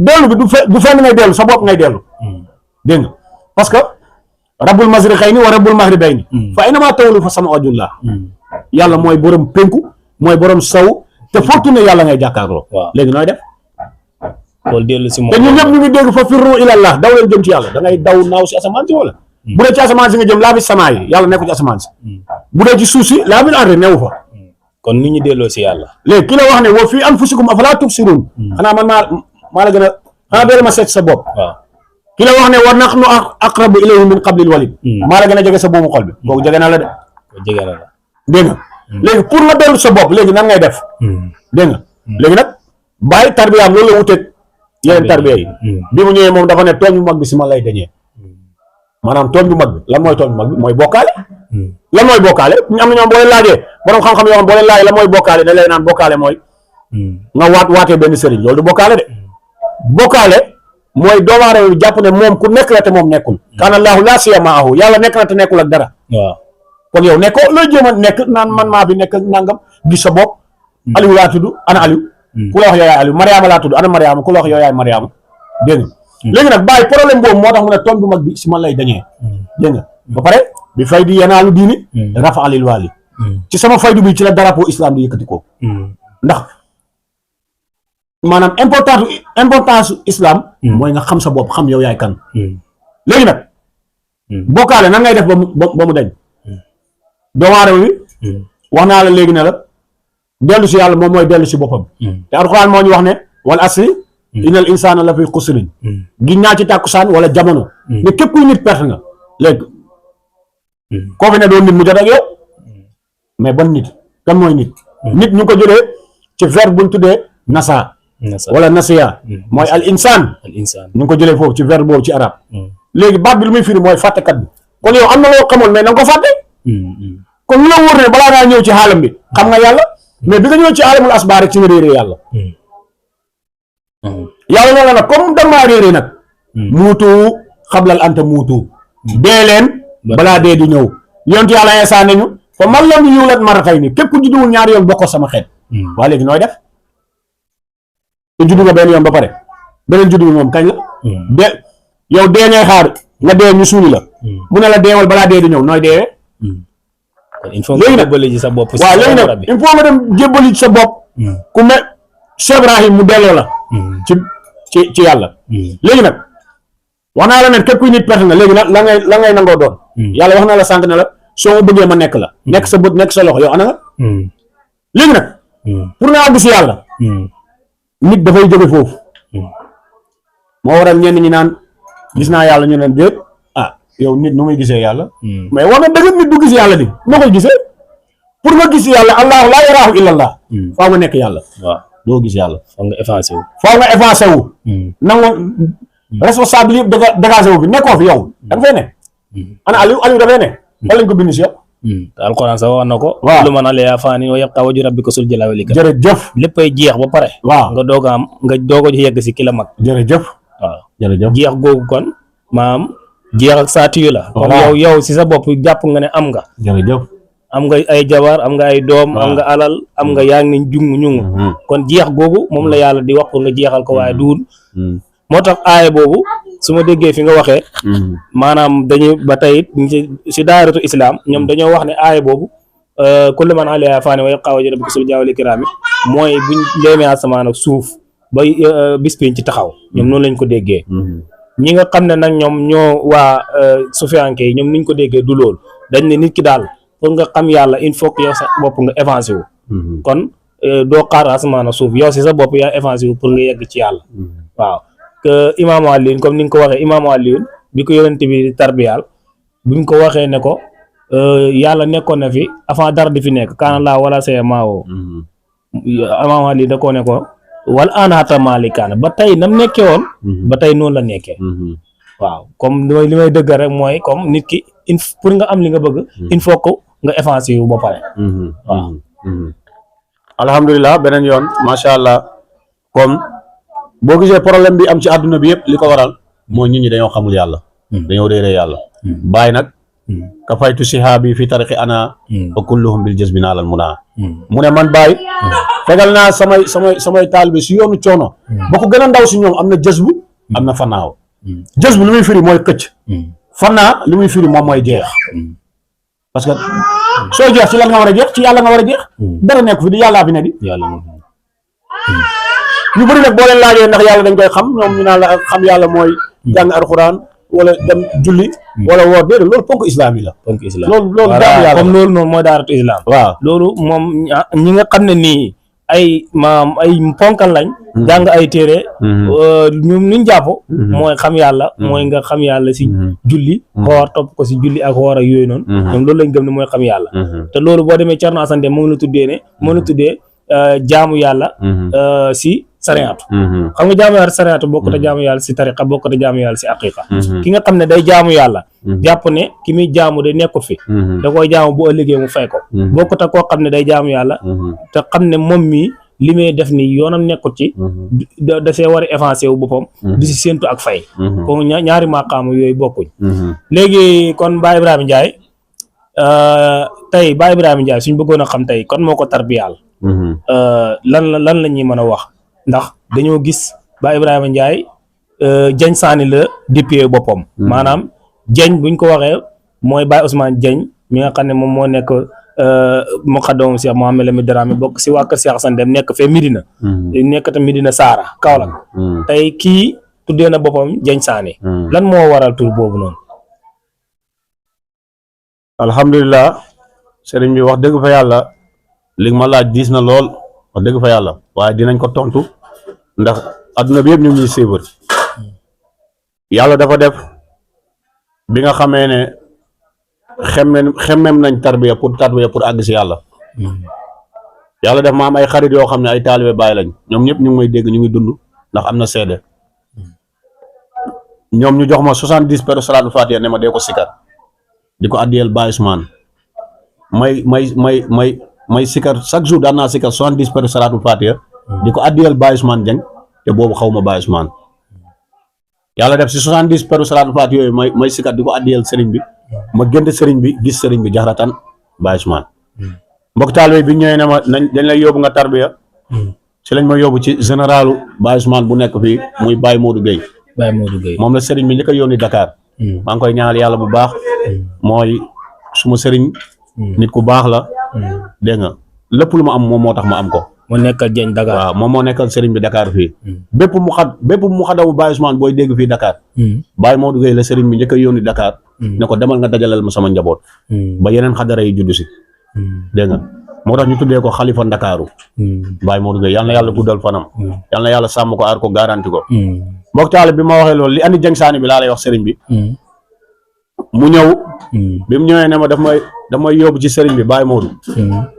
dellu bi du fenn ngay dellu sa bopp ngay dellu dégg nga parce que rabbul masriqayni wa rabbul maghribayni fa aynama tawallu fa sama wajhullah yàlla mooy borom penku mooy borom saw te foo tourné yàlla ngay jàkkaarloo léegi nooy def loolu dellu si moom te ñun ñëpp ñu ngi dégg fa firru ilallah daw leen jëm ci yàlla da ngay daw naaw si asamaan si wala bu dee ci asamaan si nga jëm laa bi samaa yi yàlla nekku ci asamaan si bu dee ci suuf si laa bil ardi newu fa kon nit ñi delloo si yàlla léegi ki la wax ne wa fii anfusikum afalaa tubsiruun xanaa man maa la gën a xanaa doole ma seet sa bopp ki la wax ne wa nahnu aqrabu ilayhi min qablil walid maa la gën a jege sa boomu xol bi kooku jege na la de jege na la dégg nga léegi pour nga dellu sa bopp léegi nan ngay def dégg nga léegi nag bàyyi tarbiyaam loolu la wuteeg yeneen tarbiya yi bi mu ñëwee moom dafa ne tooñ bu mag bi si man lay dañee maanaam tooñ bu mag bi lan mooy tooñ bu mag bi mooy bokkaale lan mooy bokkaale ñu am na ñoom boo leen laajee borom xam-xam yoo xam boo leen laajee lan mooy bokkaale da lay naan bokkaale mooy nga waatee benn sëriñ loolu du bokkaale de bokkaale mooy doomu aadama bi jàpp ne moom ku nekk la te moom nekkul kaana allaahu laa shay'a ma'ahu yàlla nekk na te nekkul ak dara kon yow nekkoo looy jéem a nekk naan man maa fi nekk nangam gis sa bopp Aliou laa tudd ana Aliou ku la wax yow yaay Aliou Mariama laa tudd ana Mariama ku la wax yow yaay Mariama dégg nga léegi nag bàyyi problème boobu moo tax mu ne tooñ bu mag bi si man lay dañee dégg nga ba pare bi fay di yanaalu diini rafa alil waali ci sama faydu bi ci la drapeau islam di yëkkati ko ndax maanaam importance islam mooy nga xam sa bopp xam yow yaay kan léegi nag bokkaale nan ngay def ba mu dañ doomu aadama bi wax naa la léegi ne la dellu si yàlla moom mooy dellu si boppam te alxuraan moo ñu wax ne wal asri innal insaana la fi xusrin gi ñaa ci tàkkusaan wala jamono ne képp kuy nit perte nga léegi koo fi ne doon nit mu jot ak yow mais ban nit kan mooy nit nit ñu ko jëlee ci verbe buñ tuddee nasa wala nasiya mooy al insaan ñu ngi ko jëlee foofu ci verbe boobu ci arab léegi baat bi lu muy firi mooy fàttekat bi kon yow am na loo xamoon mais na nga ko fàtte kon lu la wóor ne balaa ngaa ñëw ci xaalam bi xam nga yàlla mais bi nga ñëw ci aalamul asbaar rek ci nga réeree yàlla yàlla noonu la nag comme damaa réeree nag muutu xablal anta muutu dee leen balaa dee di ñëw yonent yàlla Iisaa nañu fa man lam yuulat marratayni képp ku judduwul ñaari yoon bokkoo sama xeet waa léegi nooy def te juddu nga benn yoon ba pare beneen juddu bi moom kañ la de yow dee ngay xaar nga dee ñu suuli la mu ne la deewal balaa dee di ñëw nooy deewee il faut nga jébbali ci sa bopp waaw léegi nag il faut nga dem jébbali ci sa bopp ku me Cheikh Ibrahim mu delloo la ci yàlla léegi nag wax naa la ne képp kuy nit perte nga léegi nag la ngay nangoo doon yàlla wax naa la sànq ne la soo ma bëggee ma nekk la nekk sa bët nekk sa loxo yow ana nga léegi nag pour nga àgg si yàlla nit dafay jóge foofu moo waral ñenn ñi naan gis naa yàlla ñu ne déet ah yow nit nu muy gisee yàlla mais war na dëgg nit du gis yàlla di noo koy gisee pour nga gis yàlla allahu laa yaraahu illallah faaw nga nekk yàlla waaw doo gis yàlla faaw nga effacé wu nangu responsable yëpp dégagé wu fi nekkoo fi yow da nga fay ne ana Aliou dafay ne fan lañ ko bind si yow te alxuraan sax wax na ko waaw lu mën a lee faani wa yabqa wajhu rabbika sul jalali wal ikram jërëjëf léppay jeex ba pare waaw nga doog a am nga doog a yegg si ki la mag jërëjëf waaw jërëjëf jeex googu kon maam jeex ak saatiyu la comme yow si sa bopp jàpp nga ne am nga jërëjëf am nga ay jabar am nga ay doom am nga alal am nga yaa ngi ni ñungu kon jeex googu moom la yàlla di wax pour nga jeexal ko waaye duul moo tax aaya boobu su ma déggee fi nga waxee maanaam dañuy ba tey si daayiratu islam ñoom dañoo wax ne aaya boobu kullu man alayha faan wa yabqa wajhu rabbika zul jalali wal ikram mooy buñ leemee asamaan ak suuf ba bis pénc ci taxaw ñoom noonu lañ ko déggee ñi nga xam ne nag ñoom ñoo waa sufiyanke yi ñoom niñ ko déggee du loolu dañ ne nit ki daal pour nga xam yàlla il faut que yow sa bopp nga avancé wu kon doo xaar asamaan suuf yow si sa bopp yaa avancé wu pour nga yegg ci yàlla waaw que imaamu Alioune comme ni nga ko waxee imaamu Alioune bi ko yonent bi tarbiyaal bi mu ko waxee ne ko yàlla nekkoon na fi avant dara di fi nekk kaana laa wala see maawoo imaamu Alioune da koo ne ko wal anaata maalikaana ba tey nam nekkee woon ba tey noonu la nekkee waaw comme li may dëgg rek mooy comme nit ki pour nga am li nga bëgg il faut que nga avancé wu ba pare waaw alhamdulilah beneen yoon macha allah comme boo gisee problème bi am ci àdduna bi yëpp li ko waral mooy nit ñi dañoo xamul yàlla dañoo réeree yàlla bàyyi nag ka faytu sihaabi fi tariqi ana wa kulluhum bil jazbi naalal munaa mu ne man bàyyi fegal naa samay taalibe si yoonu coono ba ko gën a ndaw si ñoom am na jazbu am na fanaaw jazbu lu muy firi mooy xëcc fanaa lu muy firi moom mooy jeex parce que soo jeex ci lan nga war a jeex ci yàlla nga war a jeex dara nekk fi di yàllaa fi ne di yàlla ñu bëri nag boo leen laajee ndax yàlla dañ koy xam ñoom ñu naan la xam yàlla mooy jàng alxuraan wala dem julli wala woor déedéet loolu ponk islam yi la ponk islam loolu jaamu yàlla comme loolu noonu mooy daaratu islam waaw loolu moom ñi nga xam ne nii ay ponkal lañ jàng ay téere ñu luñ jàpp mooy xam yàlla mooy nga xam yàlla si julli xoor topp ko si julli ak xoor ak yooyu noonu ñoom loolu lañ gëm ne mooy xam yàlla te loolu boo demee Thierno Assane Deme moom la tuddee jaamu yàlla si sariatu xam nga jaamu yàlla sariatu bokk te jaamu yàlla si tariqa bokk te jaamu yàlla si aqiqa ki nga xam ne day jaamu yàlla jàpp ne ki muy jaamu day nekkut fi da koy jaamu bu ëllëgee mu fay ko bokk te koo xam ne day jaamu yàlla te xam ne moom mii li may def ni yoonam nekkut ci da see war a avancé wu boppam di si séentu ak fay ko ñaari maqaamu yooyu bokkuñ léegi kon Baye Ibrahima Ndiaye tey Baye Ibrahima Ndiaye suñ bëggoon a xam tey kon moo ko tarbiyaal lan la ñuy mën a wax ndax dañoo gis Baye Ibrahima Ndiaye Dieng Sané la déppee boppam maanaam Dieng buñ ko waxee mooy Baye Ousmane Dieng mi nga xam ne moom moo nekk muqaddam Cheikh Mouhamed Lamine Dramé bokk si waa kër Cheikh Assane Deme nekk fee Medina nekk tam Medina Saara Kaolack tey kii tuddee na boppam Dieng Sané lan moo waral tur boobu noonu alhamdulilah sëriñ bi wax dëgg fa yàlla li ma laaj diis na lool wax dëgg fa yàlla waaye dinañ ko tontu ndax adduna bi yëpp ñu ngi ñuy suivre yàlla dafa def bi nga xamee ne xemmem nañ tarbiya pour àgg si yàlla yàlla def ma am ay xarit yoo xam ne ay taalibe Baay lañ ñoom ñëpp ñu ngi may dégg ñu ngi dund ndax am na seede ñoom ñu jox ma 70 peru salaatul fatiha ne ma dee ko sikar di ko addiyel Baay Ousmane may sikar chaque jour daan naa sikar 70 peru salaatul fatiha di ko addiyel Baay Ousmane Dieng te boobu xaw ma Baay Ousmane yàlla def si 70 peru salaatul fatiha yooyu may sikar di ko addiyel sëriñ bi ma gënd sëriñ bi gis sëriñ bi jaxaratan Baay Ousmane mbokk taalibe bi ñëwee ne ma dañ lay yóbbu nga tarbiya si lañ ma yóbbu ci généralu Baay Ousmane bu nekk fii muy Baye Modou Gueye moom la sëriñ bi njëkk a yónni Dakar maa ngi koy ñaanal yàlla bu baax mooy suma sëriñ nit ku baax la dégg nga lépp lu ma am moom moo tax ma am ko moo nekkal Dieng Dakar waaw moom moo nekkal sëriñ bi Dakar fii bépp mu xadamu Baye Ousmane booy dégg fii Dakar Baye Modou Gueye la sëriñ bi njëkk a yónni Dakar ne ko demal nga dajaleel ma sama njaboot ba yeneen xadara yi juddu si dégg nga moo tax ñu tuddee ko xalifa Ndakaaru Baye Modou Gueye yal na yàlla guddal fanam yal na yàlla sàmm ko aar ko garanti ko mbokk taale bi ma waxee loolu li andi Dieng Sané bi laa lay wax sëriñ bi mu ñëw bi mu ñëwee ne ma daf may yóbbu ci sëriñ bi Baye Modou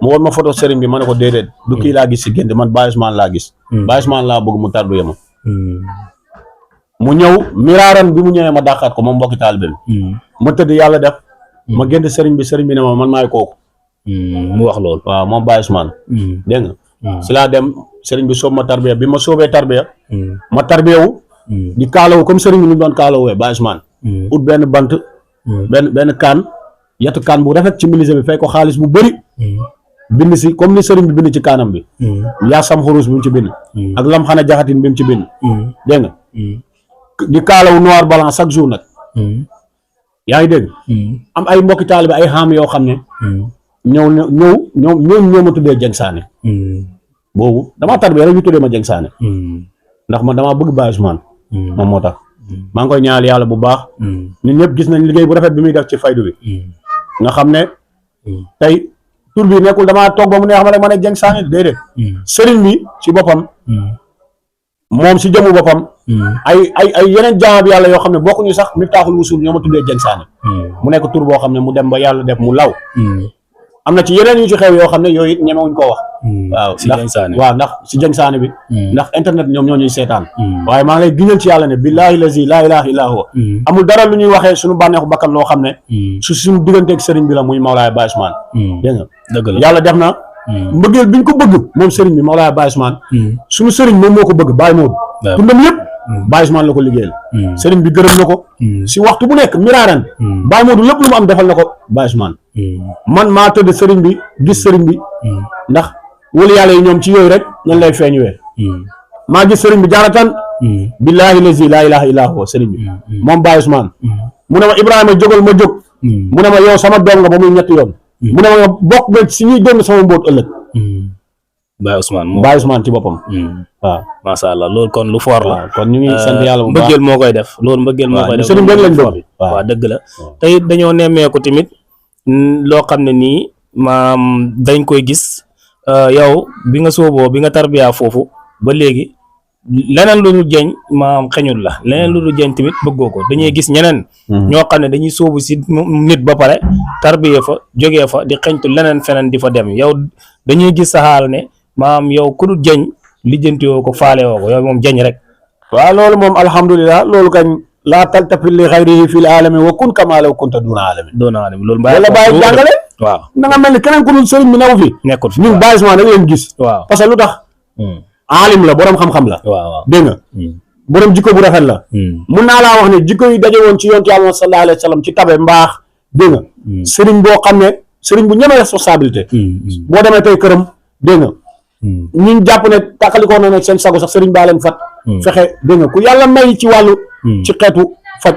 mu woon ma photo sëriñ bi ma ne ko déedéet du kii laa gis si gént man Baye Ousmane laa gis Baye Ousmane laa bëgg mu tarbiya ma mu ñëw miraaran bi mu ñëwee ma dàqaat ko moom mbokki taalibe bi ma tëdd yàlla def ma gént sëriñ bi ne ma man maay kooku mu wax loolu waaw moom Baye Ousmane dégg nga si laa dem sëriñ bi soob ma tarbiya bi ma soobee tarbiya ma tarbiyawu di kaalawu comme sëriñ bi lu doon kaalawee Baye Ousmane ut benn bant benn kaan yatu kaan bu rafet ci ministre bi fay ko xaalis bu bëri bind si comme ni sëriñ bi bind ci kaanam bi yaa sam xurus bi mu ci bind ak lam xana jaxatin bi mu ci bind dégg nga di kaalawu noir blanc chaque jour nag yaa ngi dégg am ay mbokki taalibe ay xaam yoo xam ne ñoo ma tuddee Dieng Sané boobu damaa tarbiya rek ñu tuddee ma Dieng Sané ndax man damaa bëgg Baye Ousmane moom moo tax maa ngi koy ñaanal yàlla bu baax ñun ñëpp gis nañ liggéey bu rafet bi muy def ci faydu bi nga xam ne tey tur bi nekkul damaa toog ba mu neex ma rek ma ne Dieng Sané déedéet sëriñ bi ci boppam moom si jëmu boppam ay yeneen jaam yàlla yoo xam ne bokkuñu sax Miftaaxul Wusul ñoo ma tuddee Dieng Sané mu nekk tur boo xam ne mu dem ba yàlla def mu law am na ci yeneen yu ci xew yoo xam ne yooyu it ñemewuñ koo wax waaw ndax si Dieng Sané bi ndax internet ñoom ñoo ñuy seetaan waaye maa ngi lay giñal ci yàlla ne billaahi lazi laa ilaaha illaa huwa amul dara lu ñuy waxee suñu bànneexu bakkan loo xam ne su suñu digganteeg sëriñ bi la muy Mawlaaya Baye Ousmane dégg nga dëgg la yàlla def na mbëggeel biñ ko bëgg moom sëriñ bi Mawlaaya Baye Ousmane suñu sëriñ moom moo ko bëgg Baye Modou tundam yëpp Baye Ousmane la ko liggéeyal sëriñ bi gërëm na ko si waxtu bu nekk miraaran Baye Modou lépp lu mu am defal na ko Baye Ousmane man maa tëdd sëriñ bi gis sëriñ bi ndax wala yàlla yi ñoom ci yooyu rek ñan lay feeñuwee maa gis sëriñ bi jaaratan billaahi lazi laa ilaaha illaa huwa sëriñ bi moom Baye Ousmane mu ne ma Ibrahima jógal ma jóg mu ne ma yow sama doom nga ba muy ñetti yoon mu ne ma bokk nga si ñuy doon sama mbóot ëllëg Baye Ousmane Baye Ousmane ci boppam waaw macha allah loolu kon lu foor la kon ñu ngi sant yàlla bu baax mbëggeel moo koy def loolu mbëggeel moo koy def sëriñ bi lañ bëgg waaw dëgg la te it dañoo nemmeeku tamit loo xam ne nii maam dañ koy gis yow bi nga sooboo bi nga tarbiyaa foofu ba léegi leneen lu dul jeñ maam xeñul la leneen lu dul jeñ tamit bëggoo ko dañuy gis ñeneen ñoo xam ne dañuy sóobu si nit ba pare tarbiya fa jógee fa di xeñtu leneen feneen di fa dem yow dañuy gis sa xaal ne maam yow ku dul jeñ lijjanti woo ko faale woo ko yow moom jeñ rek waaw loolu moom alhamdulilah loolu kañ laa taltafit li xayrihi fil alami wa kun kama law kunta duna alami loolu wala bàyyi jàngale waaw na nga mel ni keneen ku dul sëriñ bi newu fi nekkul fi ñun Baye Ousmane rek leen gis waaw parce que lu tax alim la borom xam-xam la waaw dégg nga borom jikko bu rafet la mun naa laa wax ne jikko yi daje woon ci yonent Yàlla sallallahu alayhi wa sallam ci tabe mbaax dégg nga sëriñ boo xam ne sëriñ bu ñeme responsabilité boo demee tey këram dégg nga ñun jàpp ne tàqalikoo na ne seen sago sax sëriñ baa leen fat fexe dégg nga ku yàlla may ci wàllu ci xeetu faj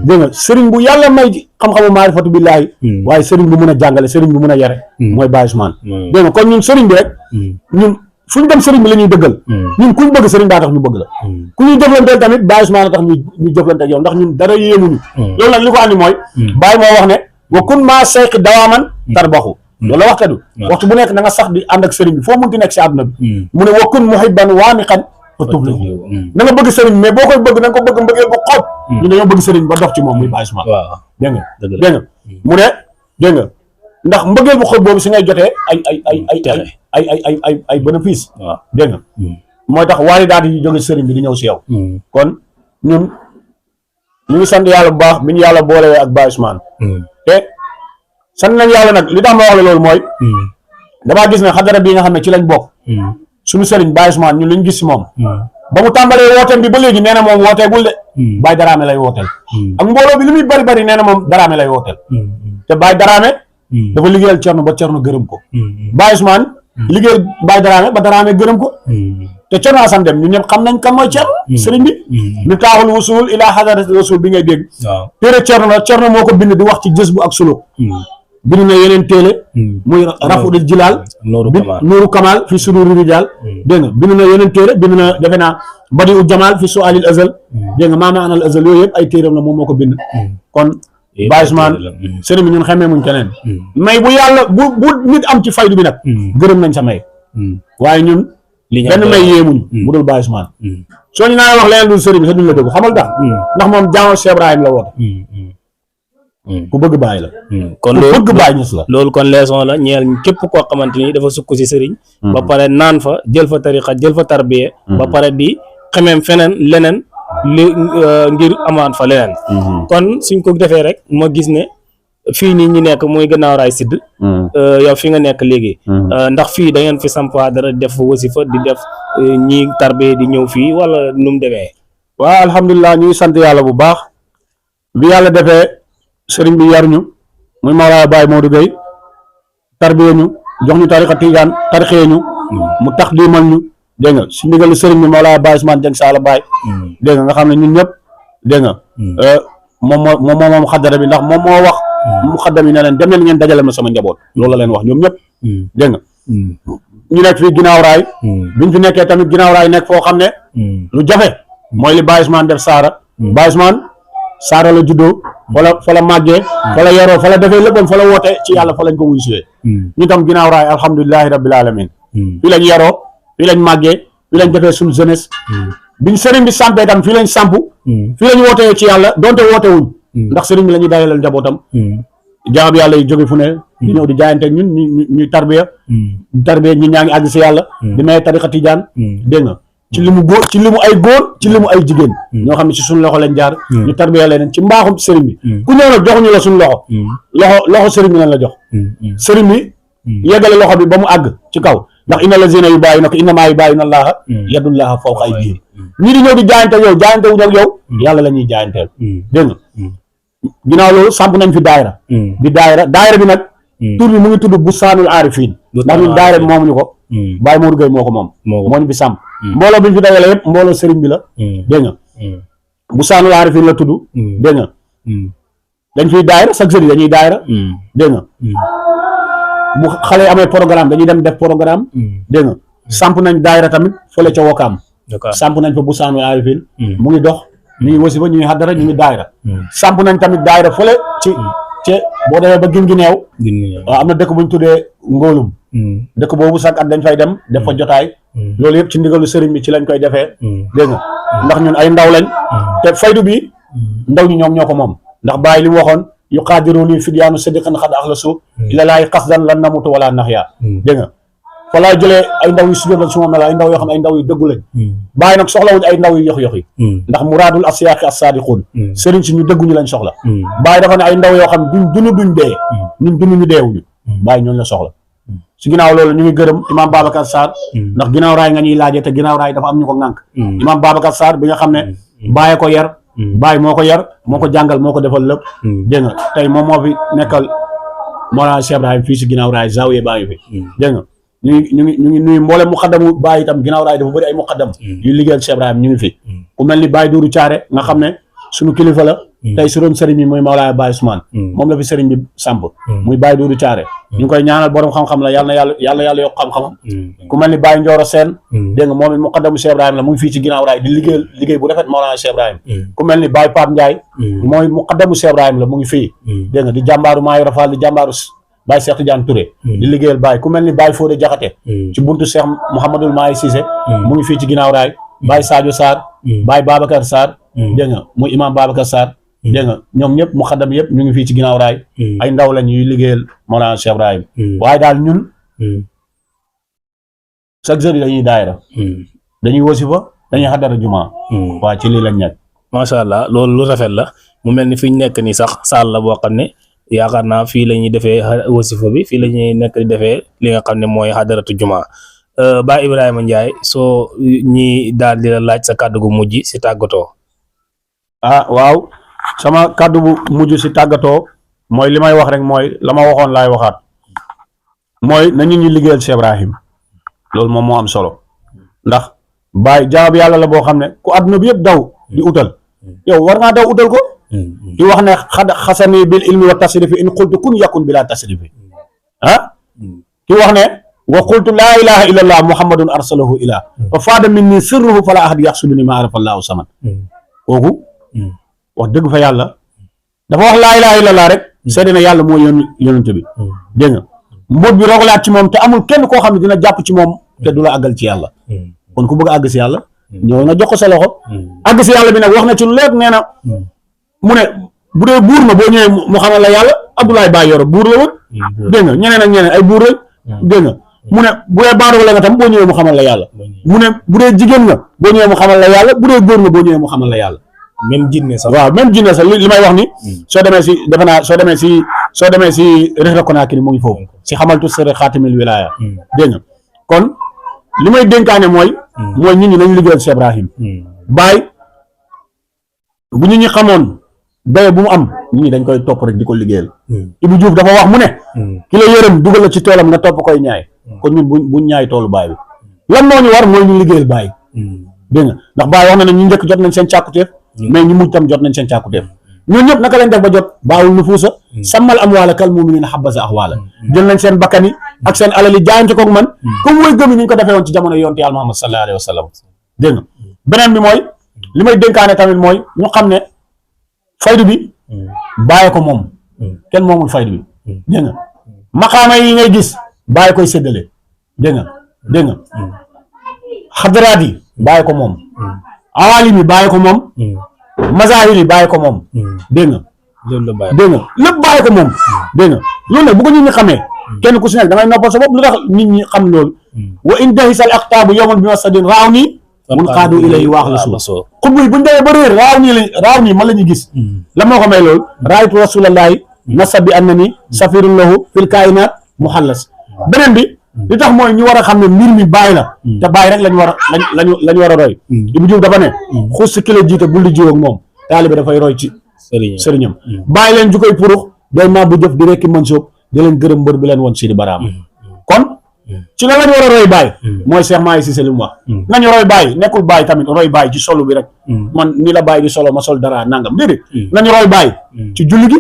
dégg nga sëriñ bu yàlla may xam-xamu maarifatu billaahi waaye sëriñ bu mun a jàngale sëriñ bu mun a yare mooy Baye Ousmane dégg nga kon ñun sëriñ bi rek ñun fu ñu dem sëriñ bi la ñuy dëggal ñun kuñ bëgg sëriñ baa tax ñu bëgg la ku ñuy jëflanteel tamit Baye Ousmane tax ñu jëflanteel yow ndax ñun dara yéemuñu loolu nag li ko andi mooy Baye moo wax ne wa kun maa sayqi dawaaman tarbaxu loolu la waxta du waxtu bu nekk na nga sax di ànd ak sëriñ bi foo munti nekk si àdduna bi mu ne wa kun muhibban waamiqan fa tuflihu na nga bëgg sëriñ mais boo koy bëgg na nga ko bëgg mbëggeel bu xool ñu dañoo bëgg sëriñ ba dox ci moom muy Baye Ousmane dégg nga dégg nga mu ne dégg nga ndax mbëggeel bu xool boobu si ngay jotee ay bénéfice dégg nga mooy tax waari daal di jóge sëriñ bi di ñëw si yow kon ñun ñu ngi sant yàlla bu baax bi ñu yàlla boolewee ak Baye Ousmane te sant nañ yàlla nag li tax ma wax la loolu mooy damaa gis ne xadara bii nga xam ne ci lañ bokk suñu sëriñ Baye Ousmane ñun lañ gis si moom ba mu tàmbalee wooteem bi ba léegi nee na moom wooteegul de Baye Daraame lay wooteel ak mbooloo bi li muy bari bari nee na moom Daraame lay wooteel te Baye Daraame dafa liggéeyal Cerno ba Cerno gërëm ko Baye Ousmane liggéeyal Baye Daraame ba Daraame gërëm ko te Cerno Asan Dem ñun ñëpp xam nañ kan mooy Cerno sëriñ bi Miftaaxul Wusul ilaa Hadarati Rasul bi ngay dégg téere Cerno la Cerno moo ko bind di wax ci jës bu ak suluk bind na yeneen téele muy Rafudul Jilaal Nuuru Kamal fi Suduri Rijaal dégg nga bind na yeneen téere bind na defe naa Badiu Jamal fi Sualil Azal dégg nga Maama Anal Azal yooyu yëpp ay téeram la moom moo ko bind kon Baye Ousmane sëriñ bi ñun xamee muñ keneen may bu yàlla bu nit am ci faydu bi nag gërëm nañ sa may waaye ñun benn may yéemuñ bu dul Baye Ousmane soo ñu naa wax leneen dul sëriñ bi sa duñ la dëgg xamal tax ndax moom jaamu Cheikh Ibrahim la woote ku bëgg Baye la kon ku bëgg Baye ñus la loolu kon leçon la ñeel képp koo xamante ni dafa sukk si sëriñ ba pare naan fa jël fa tariqa jël fa tarbiya ba pare di xemeem feneen leneen li ngir amaat fa leneen kon suñ ko defee rek ma gis ne fii nii ñu nekk muy Gannaaw Raay Sidd yow fi nga nekk léegi ndax fii da ngeen fi sampa dara def wasifa di def ñi tarbiya di ñëw fii wala nu mu demee waaw alhamdulilah ñu ngi sant yàlla bu baax bi yàlla defee sëriñ bi yar ñu muy Mawlaaya Baye Modou Gueye tarbiya ñu jox ñu tariqa Tijaan tarixee ñu mu tax diimal ñu dégg nga si ndigal sëriñ bi Mawlaaya Baye Ousmane Dieng Saala Baye dégg nga xam ne ñun ñëpp dégg nga moom xaddara bi ndax moom moo wax mu xaddam yi ne leen dem leen ngeen dajale ma sama njaboot loolu la leen wax ñoom ñëpp dégg nga ñu nekk fii Ginnaaw Raay biñ fi nekkee tamit Ginnaaw Raay nekk foo xam ne lu jafe mooy li Baye Ousmane def saara Baye Ousmane Saara la juddoo fa la màggee fa la yaroo fa la defee léppam fa la woote ci yàlla fa lañ ko wuy siwee ñu tam ginnaaw raay alhamdulilahi rabbil alamin fii lañ yaroo fii lañ màggee fii lañ defee suñu jeunesse biñ sëriñ bi sampee tam fii lañ samp fii lañ wootee ci yàlla donte woote wuñ ndax sëriñ bi la ñuy dajalal njabootam jaam yàlla yi jóge fu ne ñu ñëw di jaayante ñun ñuy tarbiya ñi ñaa ngi àgg si yàlla di may tariqa tijaan dégg nga ci limu góor ci limu ay góor ci limu ay jigéen ñoo xam ne ci suñu loxo lañ jaar ñu tarbiya leen ci mbaaxum sëriñ bi ku ñëw nag joxuñu la suñu loxo sëriñ bi lañ la jox sëriñ bi yeggale loxo bi ba mu àgg ci kaw ndax inna lazina yu bàyyi na ko innamaa yu bàyyi na allaha yadullaha fawqa aydihim ñii di ñëw di jaayante yow jaayante wuñ ak yow yàlla la ñuy jaayanteel dégg nga ginnaaw loolu samp nañ fi daayira daayira bi nag tur bi mu ngi tudd Bustaanul Aarifiin ndax ñun daayira bi moomuñu ko Baye Modou Gueye moo ko moom moo ñu fi samp mbooloo bi ñu fi dajale yëpp mbooloo sëriñ bi la dégg nga Bustaanul Aarifiin la tudd dégg nga dañ fiy daayira chaque jeudi dañuy daayira dégg nga bu xale yi amee programme dañuy dem def programme dégg nga samp nañ daayira tamit fële ca Wakaam samp nañ fa Bustaanul Aarifiin mu ngi dox ñu ngi wasifa ñu ngi xaddara ñu ngi daayira samp nañ tamit daayira fële ci boo demee ba gin gi neew waaw am na dëkk bu ñu tuddee Ngóolum dëkk boobu sax at dañ fay dem def fa jotaay loolu yëpp ci ndigalu sëriñ bi ci lañ koy defee dégg nga ndax ñun ay ndaw lañ te faydu bi ndaw ñi ñoom ñoo ko moom ndax bàyyi li mu waxoon yu qaadiru li fidyaanu sadiqan xad axlasu ila laay qasdan lan namutu wala naxya dégg nga fa laa jëlee ay ndaw yu sujjóotal su moom la ay ndaw yoo xam ne ay ndaw yu dëggu lañ bàyyi nag soxlawuñ ay ndaw yu yox-yox yi ndax muraadul asyaaqi as-saadiquun sëriñ si ñu dëgguñu lañ soxla bàyyi dafa ne ay ndaw yoo xam duñ dee ñun dunuñu deewuñu bàyyi ñooñu la soxla si ginnaaw loolu ñu ngi gërëm imam Babacar Sarr ndax ginnaaw raay nga ñuy laajee te ginnaaw raay dafa am ñu ko ŋànk imam Babacar Sarr bi nga xam ne bàyyi ko yar bàyyi moo ko yar moo ko jàngal moo ko defal lépp dégg nga tey moom moo fi nekkal Mawlana Cheikh Ibrahim fii si ginnaaw raay zawiya bàyyi fi dégg nga ñu ngi nuyu mboolem muqaddamu Baye itam ginnaaw raay dafa bëri ay muqaddam yu liggéeyal Cheikh Ibrahim ñu ngi fi ku mel ni Baye Doudou Thiaré nga xam ne suñu kilifa la tey su doon sëriñ bi mooy Mawlaaya Baye Ousmane moom la fi sëriñ bi samp muy Baye Doudou Thiaré ñu ngi koy ñaanal borom xam-xam la yàlla yokk xam-xamam ku mel ni Baye Ndioro Sène dégg nga moom it muqaddamu Cheikh Ibrahim la mu ngi fii ci ginnaaw raay di liggéey bu rafet Mawlaana Cheikh Ibrahim ku mel ni Baye Pape Ndiaye mooy muqaddamu Cheikh Ibrahim la mu ngi fii dégg nga di jàmbaaru Maayo Rafal di jàmbaaru Baye Cheikh Tidiane Touré di liggéeyal Baye ku mel ni Baye Fodé Diakhaté ci buntu Cheikh Mouhamadul Maay Cissé mu ngi fii ci ginnaaw raay Baye Sadio Sarr Baye Babacar Sarr dégg nga muy imam Babacar Sarr dégg nga ñoom ñëpp mu xaddam yëpp ñu ngi fii ci ginnaaw raay ay ndaw lañ yuy liggéeyal Mawlana Cheikh Ibrahim waaye daal ñun chaque jeudi dañuy daayira dañuy wasifa dañuy xaddara juma waaw ci lii lañ nekk macha allah loolu lu rafet la mu mel ni fi ñu nekk nii sax saal la boo xam ne yaakaar naa fii la ñuy defee wasifa bi fii la ñuy nekk di defee li nga xam ne mooy xadaratu juma Baye Ibrahima Ndiaye soo ñi daal di la laaj sa kàddu gu mujj si tàggatoo. waaw sama kàddu bu mujj si tàggatoo mooy li may wax rek mooy la ma waxoon laay waxaat mooy na ñu liggéeyal Cheikh Ibrahim loolu moom moo am solo ndax Baye jaam yàlla la boo xam ne ku àdduna bi yëpp daw di utal yow war ngaa daw utal ko. di wax ne xasani bil ilmi wa tasrifi in qultu kun yakun bila tasrifi ki wax ne wa qultu laa ilaha illa allah muhammadun arsalahu ila fa faada min ni sirruhu fala ahad yaxsuduni ma arafa allahu samad kooku wax dëgg fa yàlla dafa wax laa ilaha illa allah rek seede na yàlla moo yonent bi dégg nga mbóot bi rogalaat ci moom te amul kenn koo xam ne dina jàpp ci moom te du la àggal ci yàlla kon ku bëgg a àgg si yàlla ñëw nga jox ko sa loxo àgg si yàlla bi nag wax na ci lu leer nee na mu ne bu dee buur na boo ñëwee mu xamal la yàlla Abdoulaye Baye Yoro buur la woon dégg nga ñeneen ak ñeneen ay buur lañ dégg nga mu ne bu dee baadoo la nga tam boo ñëwee mu xamal la yàlla mu ne bu dee jigéen nga boo ñëwee mu xamal la yàlla bu dee góor nga boo ñëwee mu xamal la yàlla même jinne sax waaw même jinne sax li may wax ni soo demee si defe naa soo demee si Rihla Konakri mu ngi foofu si xamaltu sirri xaatimil wilaaya dégg nga kon li may dénkaane mooy nit ñi nañ liggéeyal Cheikh Ibrahim Baye bu nit ñi xamoon daye bu mu am nit ñi dañ koy topp rek di ko liggéeyal Ibou Diouf dafa wax mu ne ki la yërëm dugal la ci toolam nga topp koy ñaay kon ñun buñ ñaay toolu Baye bi lan moo ñu war mooy ñu liggéeyal Baye dégg nga ndax Baye wax na ne ñu njëkk jot nañ seen càkkuteef mais ñu mujj tam jot nañ seen càkkuteef ñun ñëpp naka lañ def ba jot baawul nufuusa sàmmal amwaala kal mu'miniina habbasa ahwaala jël nañ seen bakkani ak seen alali jaayante koog man comme mooy gëm yi ni ñu ko defee woon ci jamono yonte yàlla Muhammad sallallahu alayhi wa sallam dégg nga beneen bi mooy li may dénkaane tamit mooy ñu xam ne faydu bi bàyyi ko moom kenn moomul faydu bi dégg nga maqaama yi ngay gis bàyyi koy séddale dégg nga xadaraat yi bàyyi ko moom awalim yi bàyyi ko moom mazahir yi bàyyi ko moom dégg nga lépp bàyyi ko moom dégg nga loolu nag bu ko nit ñi xamee kenn ku si nekk da ngay noppal sa bopp lu tax nit ñi xam loolu wa in dahisal aqtaabu yowman bi masadin raaw nii mun xaadu ilay waax la soo xutbu yi buñ demee ba réer raaw nii man la ñuy gis la moo ko may loolu raaytu rasulallahi nasa bi anna ni safirun lahu fil kainat muhallas beneen bi li tax mooy ñu war a xam ne mbir mi bàyyi la te bàyyi rek lañu war a roy Ibou Diouf dafa ne xuus si kilo jiite bul di jiw ak moom taalibe dafay roy ci sëriñam bàyyi leen ju koy purux doy maa bu jëf di rekki mën soob di leen gërëm mbër bi leen woon Sidi Baraama kon ci la lañu war a roy bàyyi mooy Cheikh Mahi Cissé li mu wax nañu roy bàyyi nekkul bàyyi tamit roy bàyyi ci solo bi rek man ni la bàyyi di solo ma sol dara nangam déedéet nañu roy bàyyi ci julli gi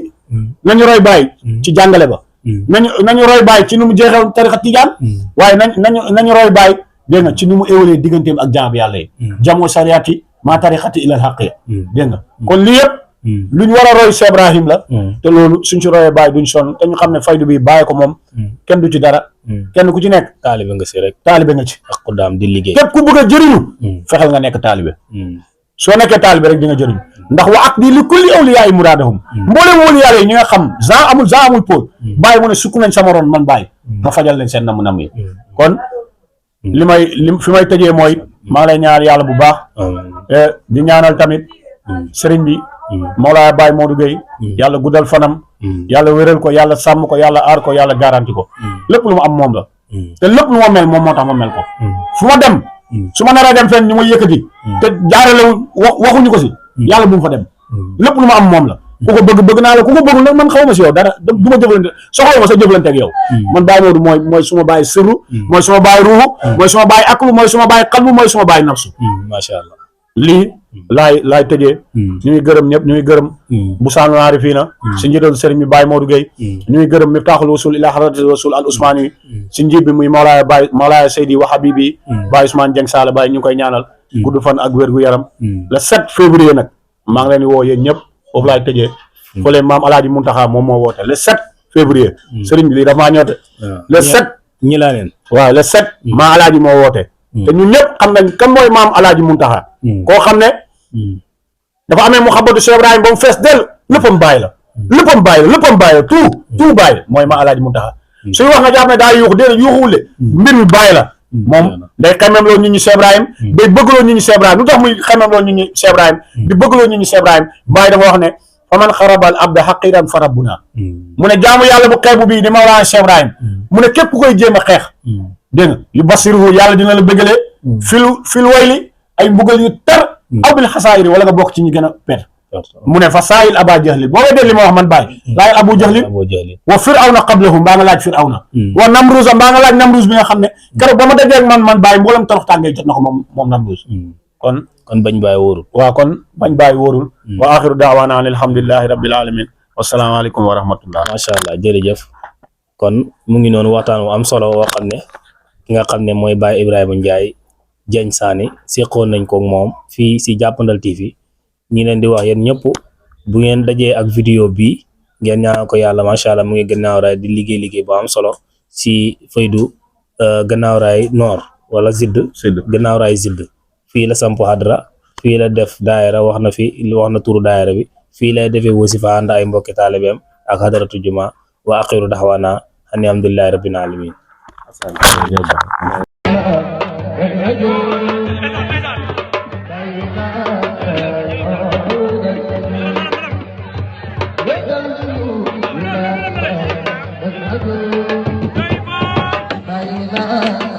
nañu roy bàyyi ci jàngale ba nañu roy bàyyi ci nu mu jeexal tarixa tijaan waaye nañu roy bàyyi dégg nga ci nu mu éwalee digganteem ak jaam yàlla yi jamoo sariati maa tarixati ilal xaqi dégg nga kon lii yëpp lu ñu war a roy Cheikh Ibrahim la te loolu suñ si royee bàyyi duñ sonn te ñu xam ne faydu bi bàyyi ko moom kenn du ci dara kenn ku ci nekk taalibe nga si rek taalibe nga ci ak xuddaam di liggéey képp ku bëgg a jëriñu fexeel nga nekk taalibe soo nekkee taalibe rek di nga jëriñu ndax wa ak di li kulli awliyaa yi muraadahum mbooleem awliyaa yi ñi nga xam Jean amul Paul bàyyi mu ne sukk nañ sama ron man bàyyi ma fajal leen seen nam yi kon fi may tëjee mooy maa ngi lay ñaanal yàlla bu baax di ñaanal tamit sëriñ bi Mawlaaya Baye Modou Gueye yàlla guddal fanam yàlla wéral ko yàlla sàmm ko yàlla aar ko yàlla garanti ko lépp lu mu am moom la te lépp lu ma mel moom moo tax ma mel ko fu ma dem su ma nar a dem fenn ñu ma yëkkati te jaarale waxuñu ko si yàlla bu mu fa dem lépp lu ma am moom la ku ko bëgg naa la ku ko bëggul nag man xaw ma si yow dara du ma jëflante soxla ma sa jëflante ak yow man Baye Modou mooy suma Baye sirru mooy suma Baye ruuxu mooy suma Baye aklu mooy suma Baye qalbu mooy suma Baye nafsu macha allah lii laay tëjee ñu ngi gërëm ñëpp ñu ngi gërëm bu saanu naari fii na si njiital sëriñ bi Baye Modou Gueye ñu ngi gërëm Miftaaxul Wusul ila hadrati rasul al Ousmane yi si njiit bi muy Mawlaaya Seydi wa Habibi Baye Ousmane Dieng Sall Baye ñu ngi koy ñaanal gudd fan ak wér gu yaram le 7 février nag maa ngi leen di woo yéen ñëpp foofu laay tëjee fële maam Alaaji Muntaxa moom moo woote le 7 février sëriñ bi lii dafa maa ñoote le 7 ñi laa leen waaw le 7 maam Alaaji moo woote te ñun ñëpp xam nañ kan mooy maam Alaaji Muntaxa koo xam ne dafa amee muhabbatu Cheikh Ibrahim ba mu fees del léppam bàyyi la tout bàyyi mooy ma Alaaji Muntaxa suy wax nga jàpp ne daa yuuxu déedéet yuuxuwule mbir mi bàyyi la moom day xemem loo nit ñi Cheikh Ibrahim day bëggloo nit ñi Cheikh Ibrahim lu tax muy xemem loo nit ñi Cheikh Ibrahim di bëggloo nit ñi Cheikh Ibrahim bàyyi dafa wax ne faman xarabal abda haqiran fa rabbuna mu ne jaamu yàlla bu xeebu bii di Mawlaana Cheikh Ibrahim mu ne képp ku koy jéem a xeex dégg nga yu basiruhu yàlla dina la bëggalee fil wayli ay mbugal yu tar aw bil xasaayiri wala nga bokk ci ñi gën a pet mu ne fa saayil aba jahlin boo weddee li ma wax man bàyyi laaj abu jahlin wa firawna qablahum mbaa nga laaj firawna wa namruusa mbaa nga laaj namruus bi nga xam ne keroog ba ma dajee ak man bàyyi mboolem torox tàngee jot na ko moom namruus kon bañ bàyyi wóorul waaw kon bañ bàyyi wóorul wa axiru daawaana an alhamdulillahi rabbil alamin wasalaamaaleykum wa rahmatullah macha allah jërëjëf kon mu ngi noonu waxtaan wu am solo woo xam ne ki nga xam ne mooy Baye Ibrahima Ndiaye Dieng Sané seqoon nañ ko moom fii si Jàppandal TV ñi leen di wax yéen ñëpp bu ngeen dajee ak vidéo bi ngeen ñaanal ko yàlla macha allah mu ngi gannaaw raay di liggéey bu am solo si faydu gannaaw raay nord wala zidd gannaaw raay zidd fii la samp hadra fii la def daayira wax na turu daayira bi fii lay defee wasifa ànd ay mbokki taalibeem ak hadratu juma wa axiru daxwaana ani alhamdulillahi rabbil alamin Bye.